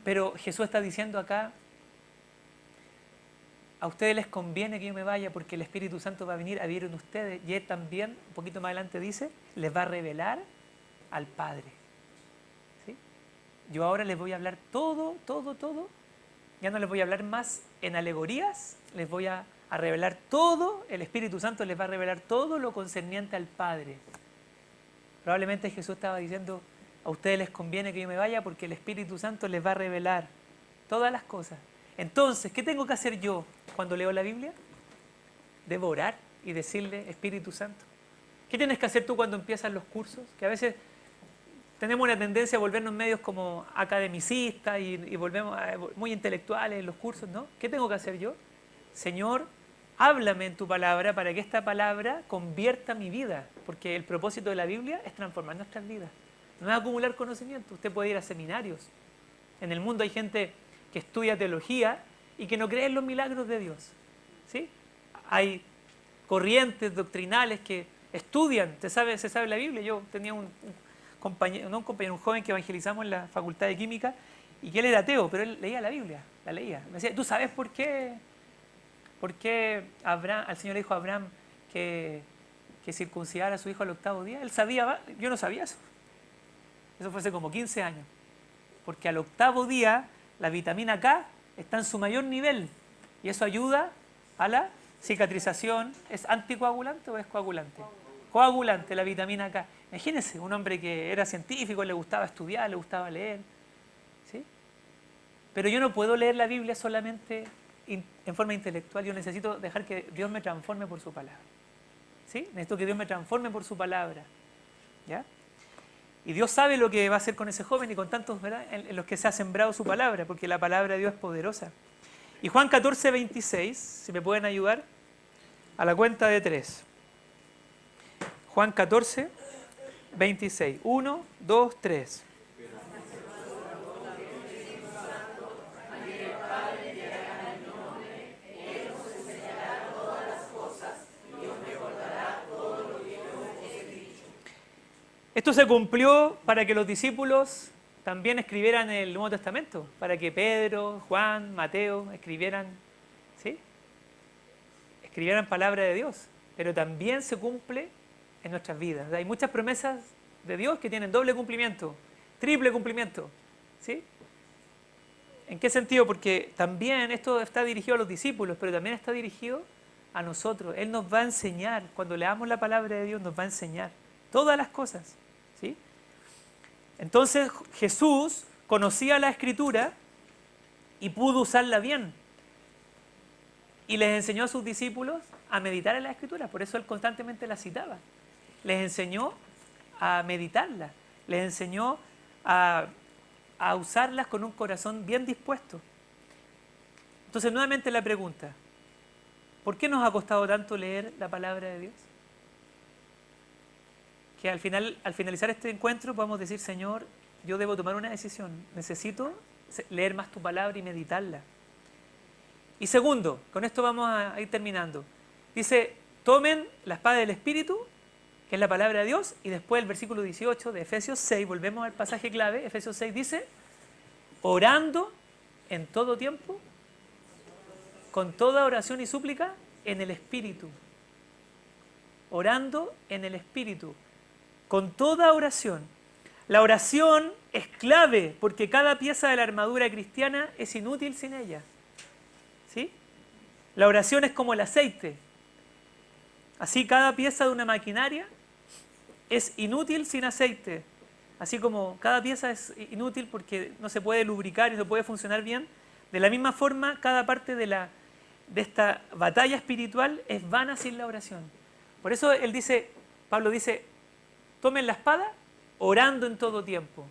Pero Jesús está diciendo acá, a ustedes les conviene que yo me vaya porque el Espíritu Santo va a venir a vivir en ustedes, y Él también, un poquito más adelante dice, les va a revelar al Padre. ¿Sí? Yo ahora les voy a hablar todo. Ya no les voy a hablar más en alegorías, les voy a revelar todo. El Espíritu Santo les va a revelar todo lo concerniente al Padre. Probablemente Jesús estaba diciendo, a ustedes les conviene que yo me vaya porque el Espíritu Santo les va a revelar todas las cosas. Entonces, ¿qué tengo que hacer yo cuando leo la Biblia? Debo orar y decirle, Espíritu Santo. ¿Qué tienes que hacer tú cuando empiezan los cursos? Que a veces tenemos una tendencia a volvernos medios como academicistas y volvemos muy intelectuales en los cursos, ¿no? ¿Qué tengo que hacer yo? Señor, háblame en tu palabra para que esta palabra convierta mi vida, porque el propósito de la Biblia es transformar nuestras vidas, no es acumular conocimiento. Usted puede ir a seminarios. En el mundo hay gente que estudia teología y que no cree en los milagros de Dios, ¿sí? Hay corrientes doctrinales que estudian, se sabe la Biblia. Yo tenía un compañero, no un compañero, un joven que evangelizamos en la Facultad de Química y que él era ateo, pero él leía la Biblia, la leía. Me decía, ¿tú sabes por qué al Señor le dijo a Abraham que circuncidara a su hijo al 8.º día? Él sabía, yo no sabía eso. Eso fue hace como 15 años. Porque al 8.º día la vitamina K está en su mayor nivel y eso ayuda a la cicatrización. ¿Es anticoagulante o es coagulante? Coagulante, la vitamina K. Imagínense, un hombre que era científico, le gustaba estudiar, le gustaba leer. ¿Sí? Pero yo no puedo leer la Biblia solamente en forma intelectual. Yo necesito dejar que Dios me transforme por su palabra. ¿Sí? Necesito que Dios me transforme por su palabra. ¿Ya? Y Dios sabe lo que va a hacer con ese joven y con tantos, ¿verdad?, en los que se ha sembrado su palabra, porque la palabra de Dios es poderosa. Y Juan 14, 26, si me pueden ayudar, a la cuenta de 3. Juan 14, 26. 1, 2, 3. Esto se cumplió para que los discípulos también escribieran el Nuevo Testamento, para que Pedro, Juan, Mateo escribieran, ¿sí?, escribieran palabra de Dios, pero también se cumple en nuestras vidas. Hay muchas promesas de Dios que tienen doble cumplimiento, triple cumplimiento, ¿sí? ¿En qué sentido? Porque también esto está dirigido a los discípulos, pero también está dirigido a nosotros. Él nos va a enseñar, cuando leamos la palabra de Dios nos va a enseñar todas las cosas, ¿sí? Entonces Jesús conocía la Escritura y pudo usarla bien. Y les enseñó a sus discípulos a meditar en la Escritura, por eso Él constantemente la citaba. Les enseñó a meditarla, les enseñó a usarlas con un corazón bien dispuesto. Entonces nuevamente la pregunta, ¿por qué nos ha costado tanto leer la palabra de Dios? Que al finalizar este encuentro podamos decir, Señor, yo debo tomar una decisión, necesito leer más tu palabra y meditarla. Y segundo, con esto vamos a ir terminando, dice, tomen la espada del Espíritu, que es la palabra de Dios, y después el versículo 18 de Efesios 6, volvemos al pasaje clave, Efesios 6 dice, orando en todo tiempo, con toda oración y súplica, en el Espíritu. Orando en el Espíritu, con toda oración. La oración es clave porque cada pieza de la armadura cristiana es inútil sin ella. ¿Sí? La oración es como el aceite. Así cada pieza de una maquinaria es inútil sin aceite. Así como cada pieza es inútil porque no se puede lubricar y no puede funcionar bien, de la misma forma cada parte de esta batalla espiritual es vana sin la oración. Por eso Pablo dice, tomen la espada orando en todo tiempo,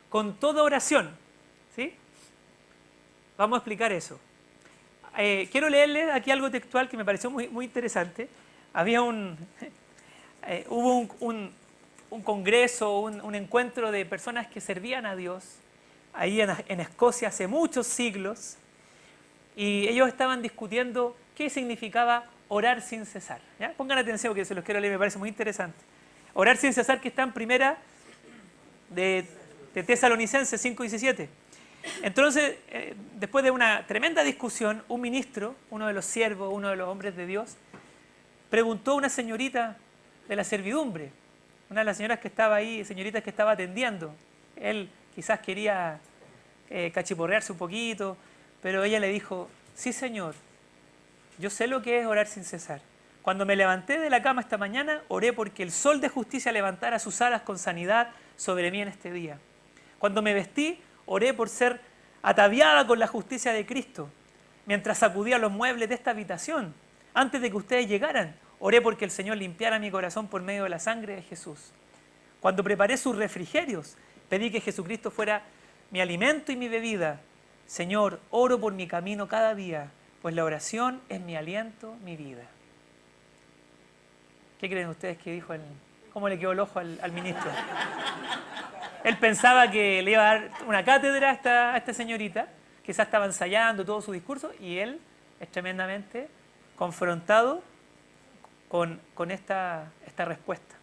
con toda oración. ¿Sí? Vamos a explicar eso. Quiero leerles aquí algo textual que me pareció muy, muy interesante. Hubo un congreso, un encuentro de personas que servían a Dios ahí en Escocia hace muchos siglos, y ellos estaban discutiendo qué significaba orar sin cesar. ¿Ya? Pongan atención que se los quiero leer, me parece muy interesante. Orar sin cesar, que está en primera de Tesalonicenses 5:17. Entonces, después de una tremenda discusión, un ministro, uno de los siervos, uno de los hombres de Dios, preguntó a una señorita de la servidumbre, una de las señoras que estaba ahí, señoritas que estaba atendiendo. Él quizás quería cachiporrearse un poquito, pero ella le dijo, sí señor, yo sé lo que es orar sin cesar. Cuando me levanté de la cama esta mañana, oré porque el sol de justicia levantara sus alas con sanidad sobre mí en este día. Cuando me vestí, oré por ser ataviada con la justicia de Cristo. Mientras sacudía los muebles de esta habitación, antes de que ustedes llegaran, oré porque el Señor limpiara mi corazón por medio de la sangre de Jesús. Cuando preparé sus refrigerios, pedí que Jesucristo fuera mi alimento y mi bebida. Señor, oro por mi camino cada día, pues la oración es mi aliento, mi vida. ¿Qué creen ustedes que dijo cómo le quedó el ojo al ministro? Él pensaba que le iba a dar una cátedra a esta señorita, quizás estaba ensayando todo su discurso, y él es tremendamente confrontado con esta respuesta.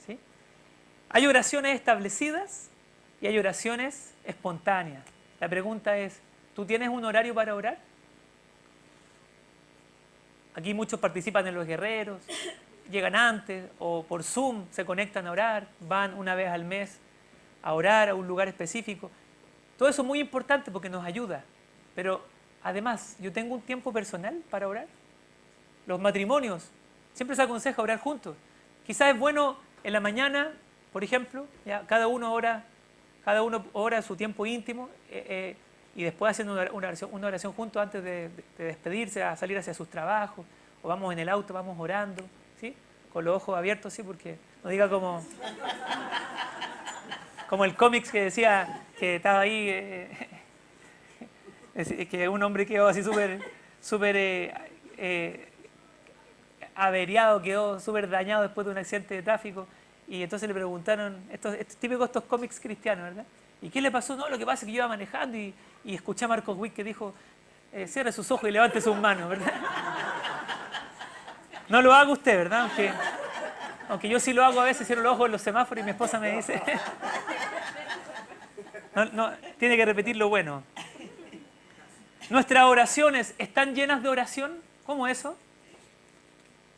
¿Sí? Hay oraciones establecidas y hay oraciones espontáneas. La pregunta es, ¿tú tienes un horario para orar? Aquí muchos participan en los guerreros, llegan antes o por Zoom se conectan a orar, van una vez al mes a orar a un lugar específico. Todo eso es muy importante porque nos ayuda, pero además, ¿yo tengo un tiempo personal para orar? Los matrimonios, siempre se aconseja orar juntos. Quizás es bueno en la mañana, por ejemplo, ya, cada uno ora su tiempo íntimo y después hacen una oración juntos antes de despedirse, a salir hacia sus trabajos, o vamos en el auto, vamos orando, ¿sí? Con los ojos abiertos, ¿sí? Porque no diga como el cómics que decía que estaba ahí, que un hombre quedó así súper averiado, quedó súper dañado después de un accidente de tráfico, y entonces le preguntaron, esto es típico de estos cómics cristianos, ¿verdad? ¿Y qué le pasó? No, lo que pasa es que yo iba manejando y escuché a Marcos Witt que dijo, cierre sus ojos y levante sus manos, ¿verdad? No lo haga usted, ¿verdad? Aunque yo sí lo hago a veces, cierro los ojos en los semáforos y mi esposa me dice, no, tiene que repetir lo bueno. Nuestras oraciones están llenas de oración. ¿Cómo eso?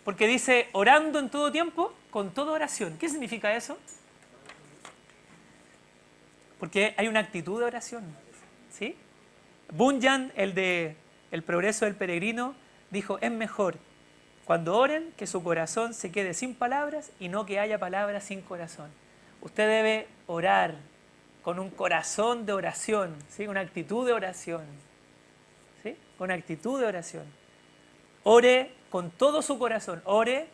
Porque dice, orando en todo tiempo, con toda oración. ¿Qué significa eso? Porque hay una actitud de oración, ¿sí? Bunyan, el de El progreso del peregrino, dijo, es mejor cuando oren que su corazón se quede sin palabras y no que haya palabras sin corazón. Usted debe orar con un corazón de oración, ¿sí? Una actitud de oración, ¿sí? Con actitud de oración. Ore con todo su corazón, ore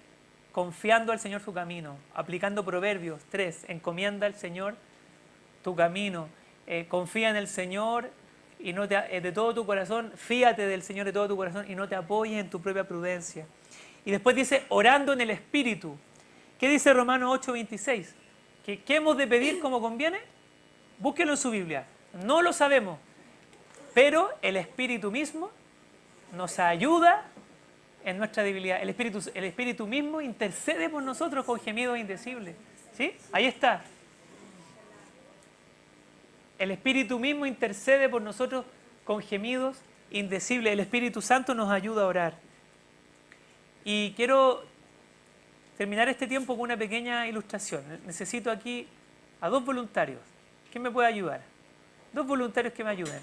confiando al Señor su camino, aplicando Proverbios 3, encomienda al Señor tu camino, confía en el Señor y no de todo tu corazón, fíate del Señor de todo tu corazón y no te apoyes en tu propia prudencia. Y después dice, orando en el Espíritu. ¿Qué dice Romanos 8:26? ¿Qué hemos de pedir como conviene? Búsquelo en su Biblia. No lo sabemos, pero el Espíritu mismo nos ayuda en nuestra debilidad. El Espíritu mismo intercede por nosotros con gemidos indecibles. ¿Sí? Ahí está. El Espíritu mismo intercede por nosotros con gemidos indecibles. El Espíritu Santo nos ayuda a orar. Y quiero terminar este tiempo con una pequeña ilustración. Necesito aquí a 2 voluntarios. ¿Quién me puede ayudar? 2 voluntarios que me ayuden.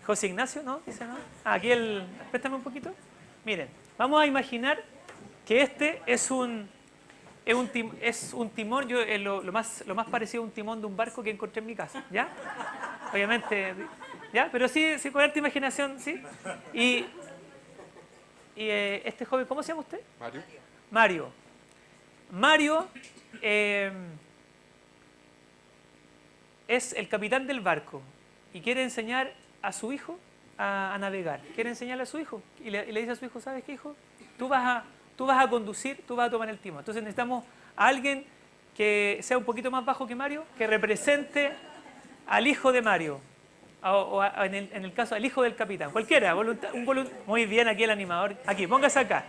José Ignacio, ¿no? ¿Dice no? Aquí préstame un poquito. Miren, vamos a imaginar que este es un timón, yo lo más parecido a un timón de un barco que encontré en mi casa, ¿ya? Obviamente, ¿ya? Pero sí con harta imaginación, ¿sí? Y este joven, ¿cómo se llama usted? Mario es el capitán del barco y quiere enseñar a su hijo a navegar. Quiere enseñarle a su hijo y le dice a su hijo, ¿sabes qué, hijo? Tú vas a conducir, tú vas a tomar el timón. Entonces necesitamos a alguien que sea un poquito más bajo que Mario, que represente al hijo de Mario, o en el caso al hijo del capitán, cualquiera, muy bien, aquí el animador, aquí, póngase acá,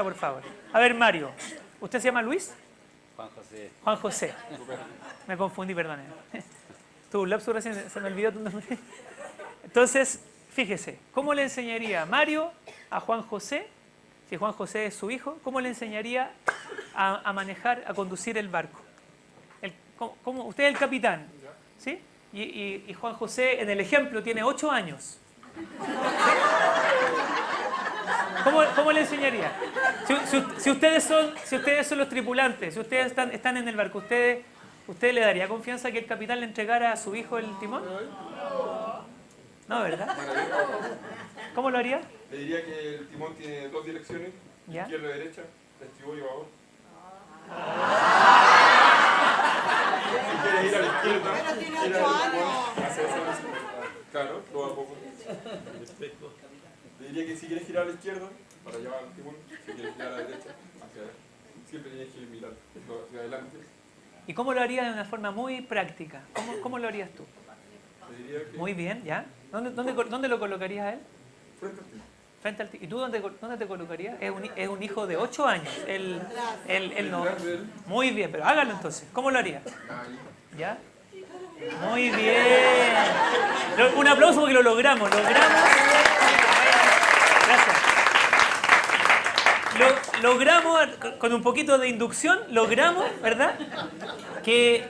por favor. A ver, Mario, ¿usted se llama Luis? Juan José. Me confundí, perdón. Tuve un lapso recién, se me olvidó tu nombre. Entonces, fíjese, ¿cómo le enseñaría Mario a Juan José? Si Juan José es su hijo, ¿cómo le enseñaría a manejar, a conducir el barco? Usted es el capitán, ¿sí? Y Juan José, en el ejemplo, tiene 8 años. ¿Cómo le enseñaría? Si ustedes son los tripulantes, si ustedes están en el barco, ¿usted le daría confianza que el capitán le entregara a su hijo el timón? No, ¿verdad? ¿Cómo lo haría? Le diría que el timón tiene 2 direcciones, ¿ya? Izquierda y derecha, estribo y babor. Si quiere ir a la izquierda, pero tiene 8 años. Claro, lo hago poco. Le diría que si quieres girar a la izquierda, para llevar el timón, si quieres girar a la derecha, hacia adelante. Siempre tienes que mirar hacia adelante. ¿Y cómo lo harías de una forma muy práctica? ¿Cómo lo harías tú? Le diría que Muy bien, ¿ya? ¿Dónde lo colocarías a él? frente al timón. Frente al ¿Y tú dónde te colocarías? Es un hijo de 8 años. Él no. Muy bien, pero hágalo entonces. ¿Cómo lo haría? ¿Ya? Muy bien. Un aplauso porque lo logramos. Gracias. Logramos, con un poquito de inducción, logramos, ¿verdad? ¿Qué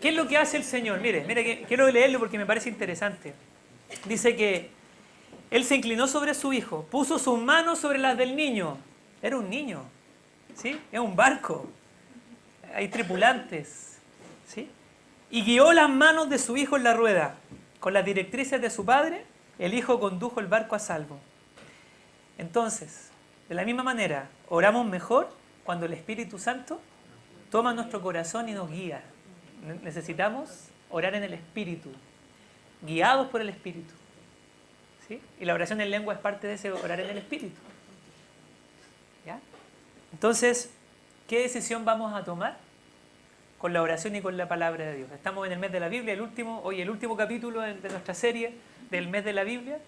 es lo que hace el Señor? Mire, quiero leerlo porque me parece interesante. Dice que Él se inclinó sobre su hijo, puso sus manos sobre las del niño. Era un niño, ¿sí? Es un barco. Hay tripulantes, ¿sí? Y guió las manos de su hijo en la rueda. Con las directrices de su padre, el hijo condujo el barco a salvo. Entonces, de la misma manera, oramos mejor cuando el Espíritu Santo toma nuestro corazón y nos guía. Necesitamos orar en el Espíritu, guiados por el Espíritu. ¿Sí? Y la oración en lengua es parte de ese orar en el Espíritu. ¿Ya? Entonces, ¿qué decisión vamos a tomar? Con la oración y con la palabra de Dios. Estamos en el mes de la Biblia, hoy el último capítulo de nuestra serie del mes de la Biblia,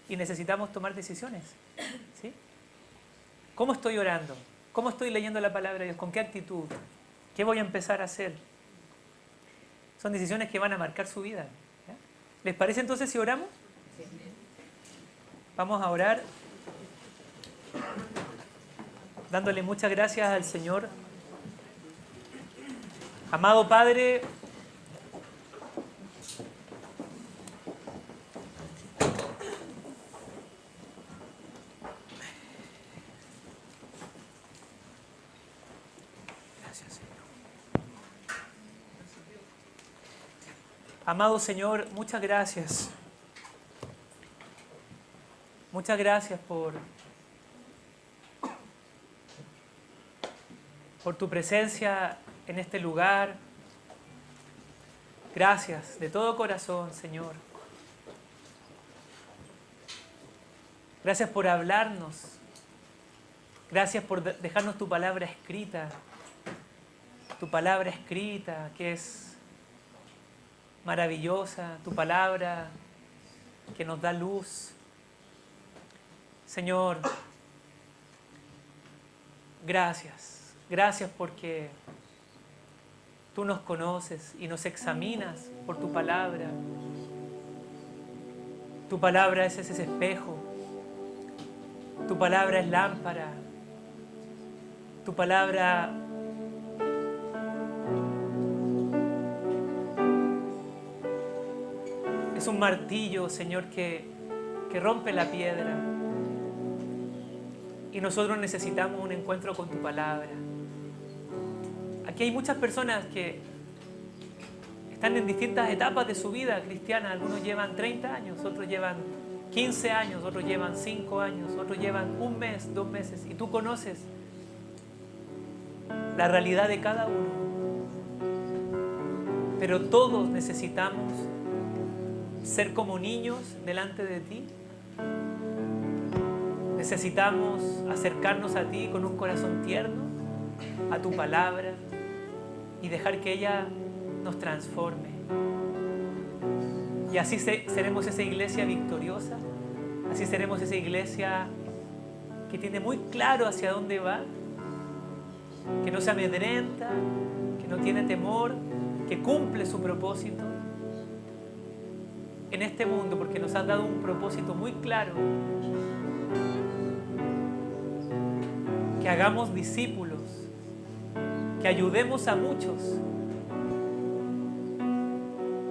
y necesitamos tomar decisiones. ¿Sí? ¿Cómo estoy orando? ¿Cómo estoy leyendo la palabra de Dios? ¿Con qué actitud? ¿Qué voy a empezar a hacer? Son decisiones que van a marcar su vida. ¿Ya? ¿Les parece entonces si oramos? Vamos a orar dándole muchas gracias al Señor. Amado Padre, gracias, Señor. Amado Señor, muchas gracias. Muchas gracias por tu presencia en este lugar. Gracias de todo corazón, Señor. Gracias por hablarnos. Gracias por dejarnos tu palabra escrita. Tu palabra escrita que es maravillosa. Tu palabra que nos da luz. Señor, gracias. Gracias porque tú nos conoces y nos examinas por tu palabra. Tu palabra es ese espejo. Tu palabra es lámpara. Tu palabra es un martillo, Señor, que rompe la piedra. Y nosotros necesitamos un encuentro con tu palabra. Aquí hay muchas personas que están en distintas etapas de su vida cristiana. Algunos llevan 30 años, otros llevan 15 años, otros llevan 5 años, otros llevan 1 mes, 2 meses. Y tú conoces la realidad de cada uno. Pero todos necesitamos ser como niños delante de ti. Necesitamos acercarnos a ti con un corazón tierno, a tu palabra, y dejar que ella nos transforme. Y así seremos esa iglesia victoriosa, así seremos esa iglesia que tiene muy claro hacia dónde va, que no se amedrenta, que no tiene temor, que cumple su propósito en este mundo, porque nos has dado un propósito muy claro. Que hagamos discípulos, que ayudemos a muchos,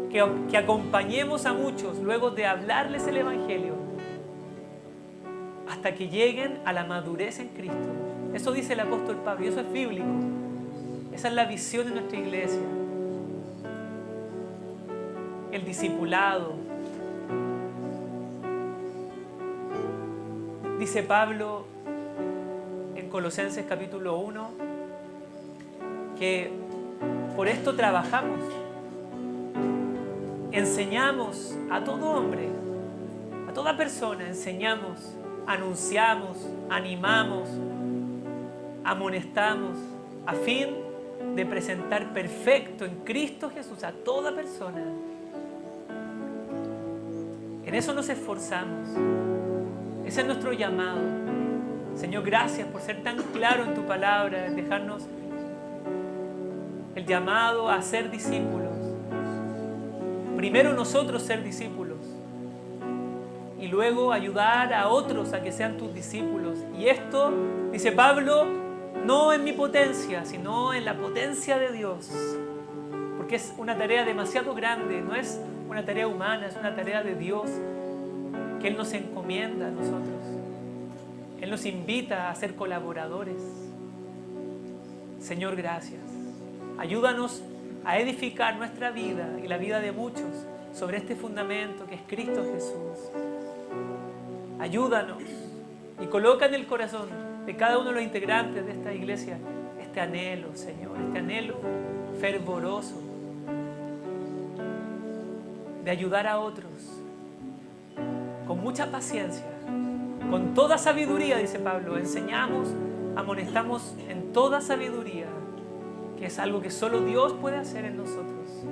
que acompañemos a muchos luego de hablarles el Evangelio hasta que lleguen a la madurez en Cristo. Eso dice el apóstol Pablo y eso es bíblico. Esa es la visión de nuestra iglesia. El discipulado. Dice Pablo en Colosenses capítulo 1 que por esto trabajamos, enseñamos a todo hombre, a toda persona, enseñamos, anunciamos, animamos, amonestamos, a fin de presentar perfecto en Cristo Jesús a toda persona. En eso nos esforzamos. Ese es nuestro llamado. Señor, gracias por ser tan claro en tu palabra, en dejarnos el llamado a ser discípulos. Primero nosotros ser discípulos y luego ayudar a otros a que sean tus discípulos. Y esto, dice Pablo, no en mi potencia, sino en la potencia de Dios. Porque es una tarea demasiado grande, no es una tarea humana, es una tarea de Dios que Él nos encomienda a nosotros. Él nos invita a ser colaboradores. Señor, gracias. Ayúdanos a edificar nuestra vida y la vida de muchos sobre este fundamento que es Cristo Jesús. Ayúdanos y coloca en el corazón de cada uno de los integrantes de esta iglesia este anhelo, Señor, este anhelo fervoroso de ayudar a otros con mucha paciencia, con toda sabiduría, dice Pablo. Enseñamos, amonestamos en toda sabiduría, que es algo que solo Dios puede hacer en nosotros.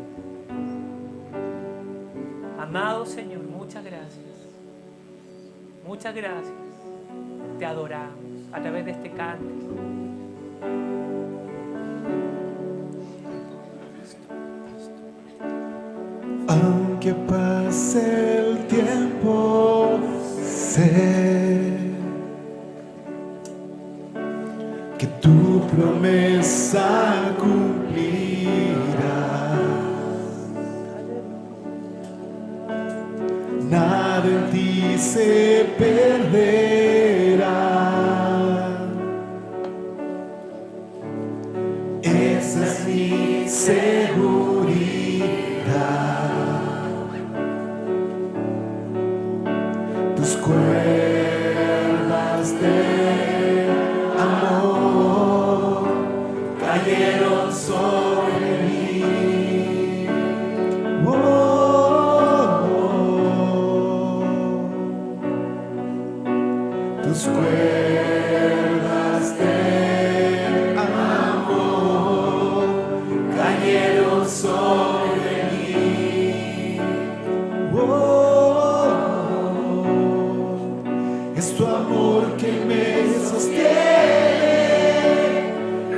Amado Señor, muchas gracias. Muchas gracias. Te adoramos a través de este cántico. Aunque pase el tiempo, sé que tu promesa cumplirá. Nada en ti se perderá. Esa es mi seguridad. Tus cuerdas de amor cayeron sobre mí. Oh, oh, oh. Tus cuerdas de amor cayeron sobre mí. Oh, es tu amor que me sostiene,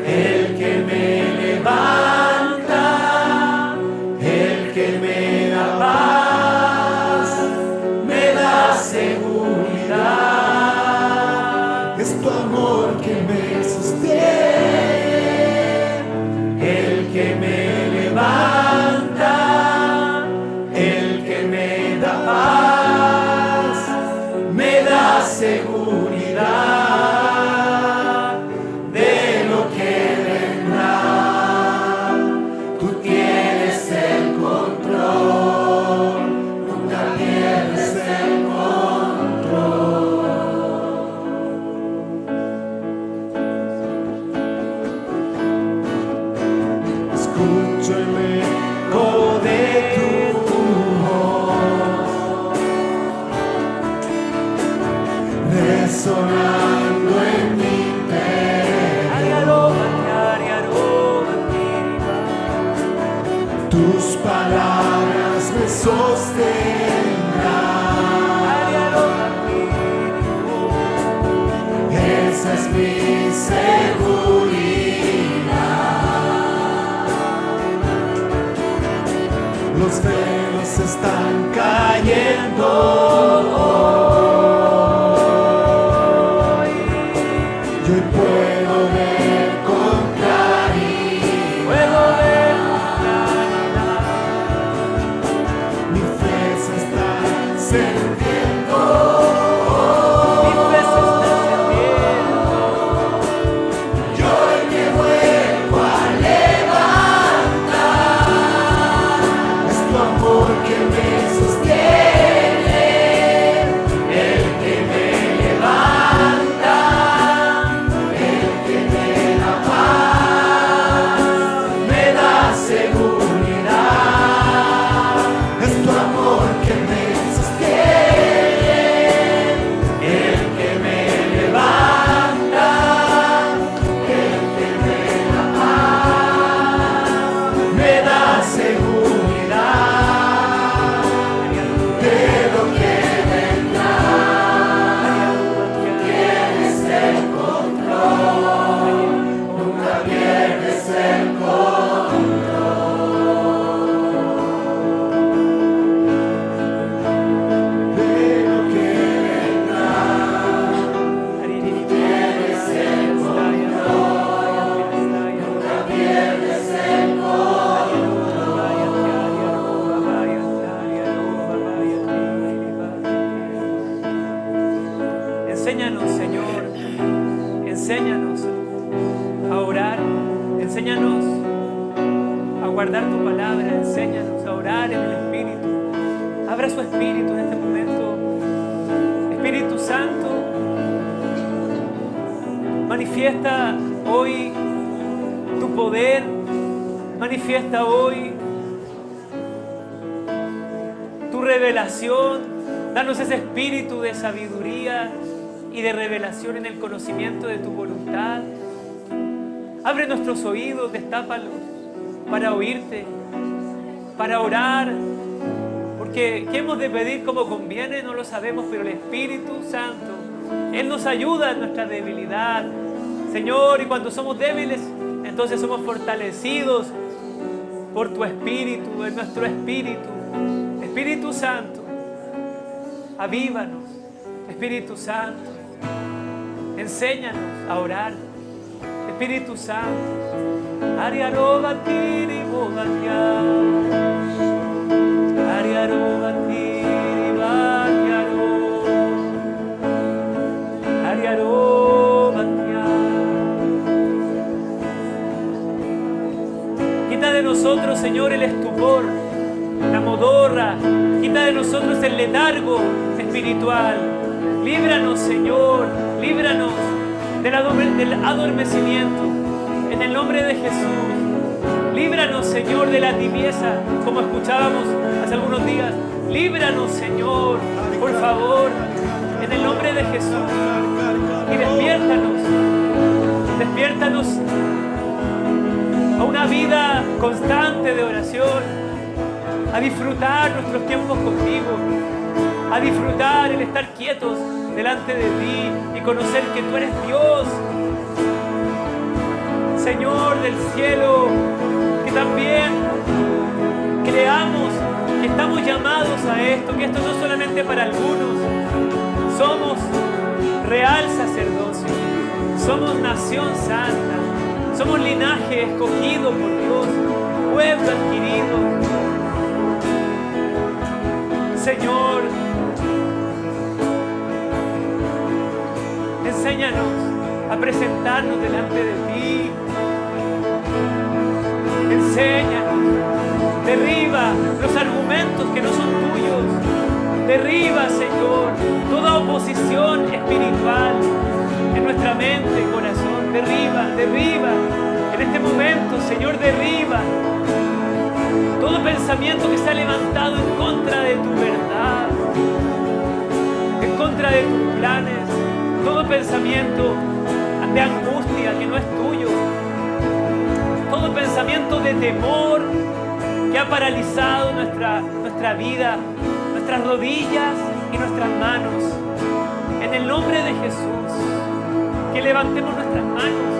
el que me levanta, el que me da paz, me da seguridad. Es tu amor que me sostiene, el que me levanta, el que me da paz, me da seguridad de lo que vendrá. Tú tienes el control, nunca pierdes el control. Escucho el eco de tu voz resonando en mi interior. Tus palabras me sostendrán. Esa es mi seguridad. Los velos están cayendo. Yo puedo ver con claridad. Puedo ver con claridad. Mi fe se está encendiendo. Mi fe se está encendiendo. Yo hoy me vuelvo a levantar. Es tu amor que me sostiene, guardar tu palabra. Enséñanos a orar en el Espíritu. Abra su Espíritu en este momento. Espíritu Santo, manifiesta hoy tu poder, manifiesta hoy tu revelación. Danos ese espíritu de sabiduría y de revelación en el conocimiento de tu voluntad. Abre nuestros oídos, destápalos para oírte, para orar. Porque ¿qué hemos de pedir como conviene? No lo sabemos, pero el Espíritu Santo, Él nos ayuda en nuestra debilidad, Señor, y cuando somos débiles, entonces somos fortalecidos por tu Espíritu, en nuestro Espíritu. Espíritu Santo, avívanos. Espíritu Santo, enséñanos a orar. Espíritu Santo, Ariaroba tiri bogatia. Ariaroba tiri bagiaro. Ariaroba tia. Quita de nosotros, Señor, el estupor, la modorra. Quita de nosotros el letargo espiritual. Líbranos, Señor, líbranos del adormecimiento. En el nombre de Jesús. Líbranos, Señor, de la tibieza, como escuchábamos hace algunos días. Líbranos, Señor, por favor, en el nombre de Jesús. Y despiértanos. Despiértanos a una vida constante de oración, a disfrutar nuestros tiempos contigo, a disfrutar el estar quietos delante de ti y conocer que tú eres Dios, Señor del cielo, que también creamos que estamos llamados a esto, que esto no es solamente para algunos, somos real sacerdocio, somos nación santa, somos linaje escogido por Dios, pueblo adquirido. Señor, enséñanos a presentarnos delante de ti. Enséñanos, derriba los argumentos que no son tuyos. Derriba, Señor, toda oposición espiritual en nuestra mente y corazón. Derriba, derriba. En este momento, Señor, derriba todo pensamiento que se ha levantado en contra de tu verdad, en contra de tus planes. Todo pensamiento de angustia que no es tuyo. Todo pensamiento de temor que ha paralizado nuestra vida, nuestras rodillas y nuestras manos. En el nombre de Jesús, que levantemos nuestras manos.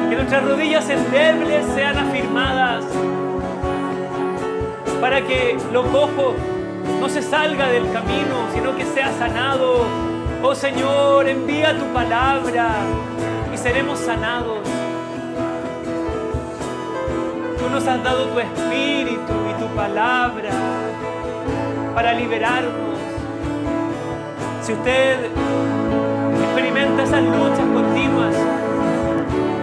Que nuestras rodillas endebles sean afirmadas. Para que lo cojo no se salga del camino, sino que sea sanado. Oh Señor, envía tu palabra y seremos sanados. Tú nos has dado tu espíritu y tu palabra para liberarnos. Si usted experimenta esas luchas continuas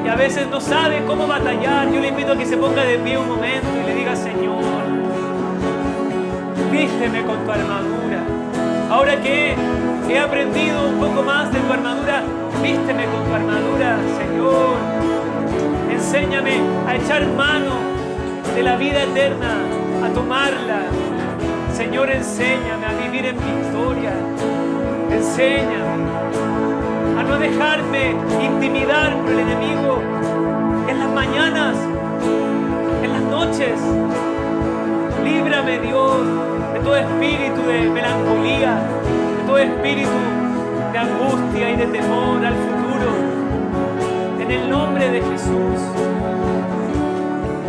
y a veces no sabe cómo batallar, yo le invito a que se ponga de pie un momento y le diga: Señor, vísteme con tu armadura. Ahora que he aprendido un poco más de tu armadura, vísteme con tu armadura, Señor. Enséñame a echar mano de la vida eterna, a tomarla. Señor, enséñame a vivir en victoria. Enséñame a no dejarme intimidar por el enemigo en las mañanas, en las noches. Líbrame, Dios, de todo espíritu de melancolía, de todo espíritu de angustia y de temor al futuro. En el nombre de Jesús,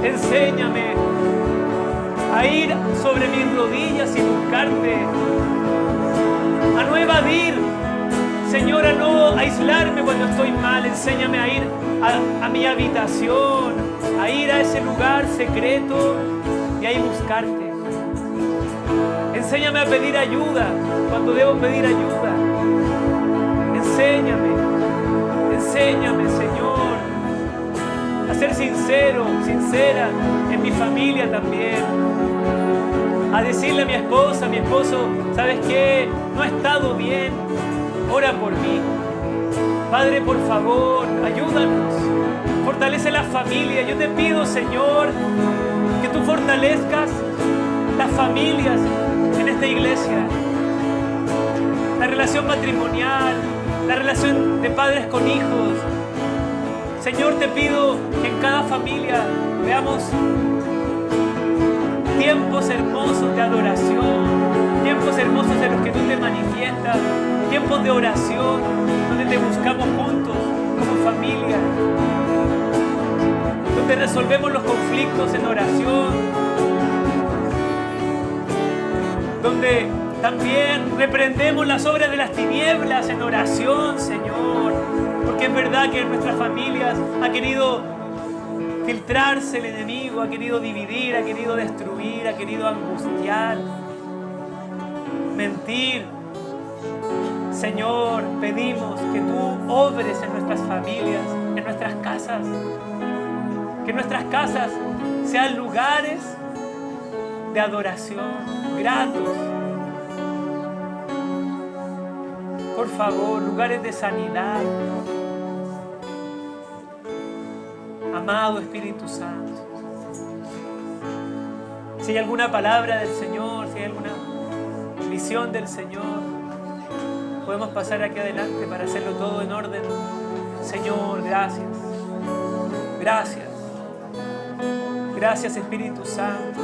enséñame a ir sobre mis rodillas y buscarte, a no evadir, Señor, a no aislarme cuando estoy mal. Enséñame a ir a mi habitación, a ir a ese lugar secreto y ahí buscarte. Enséñame a pedir ayuda cuando debo pedir ayuda. Enséñame, Señor, a ser sincero, sincera en mi familia también, a decirle a mi esposa, a mi esposo, ¿sabes qué? No he estado bien, ora por mí. Padre, por favor, ayúdanos, fortalece la familia. Yo te pido, Señor, que tú fortalezcas las familias en esta iglesia, la relación matrimonial, la relación de padres con hijos. Señor, te pido que en cada familia veamos tiempos hermosos de adoración, tiempos hermosos en los que tú te manifiestas, tiempos de oración, donde te buscamos juntos como familia, donde resolvemos los conflictos en oración, donde también reprendemos las obras de las tinieblas en oración, Señor, porque es verdad que en nuestras familias ha querido filtrarse el enemigo, ha querido dividir, ha querido destruir, ha querido angustiar, mentir. Señor, pedimos que tú obres en nuestras familias, en nuestras casas, que nuestras casas sean lugares de adoración, gratos. Por favor, lugares de sanidad. Amado Espíritu Santo, si hay alguna palabra del Señor, si hay alguna visión del Señor, podemos pasar aquí adelante para hacerlo todo en orden. Señor, gracias. Gracias. Gracias, Espíritu Santo.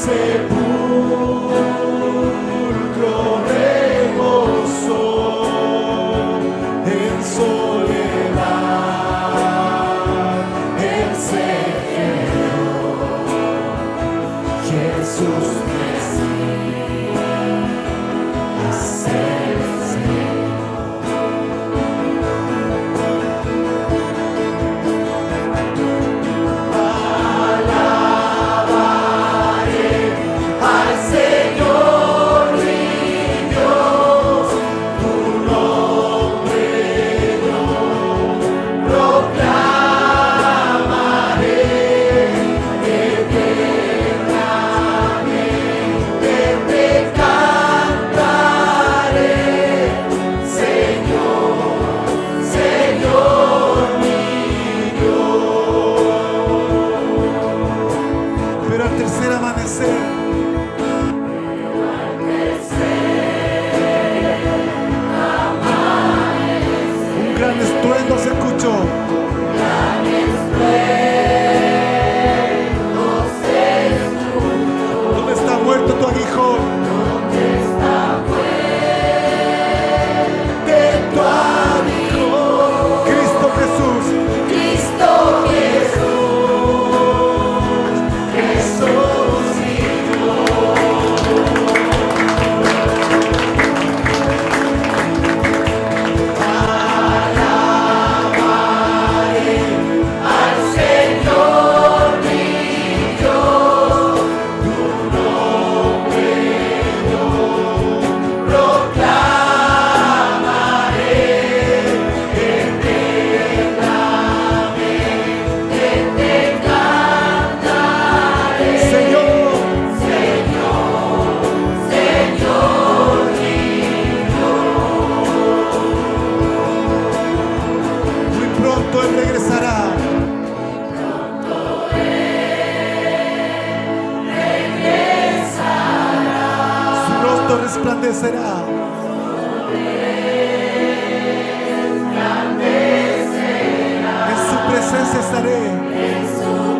Sepulcro reposo en soledad, el Señor. resplandecerá. En su presencia estaré.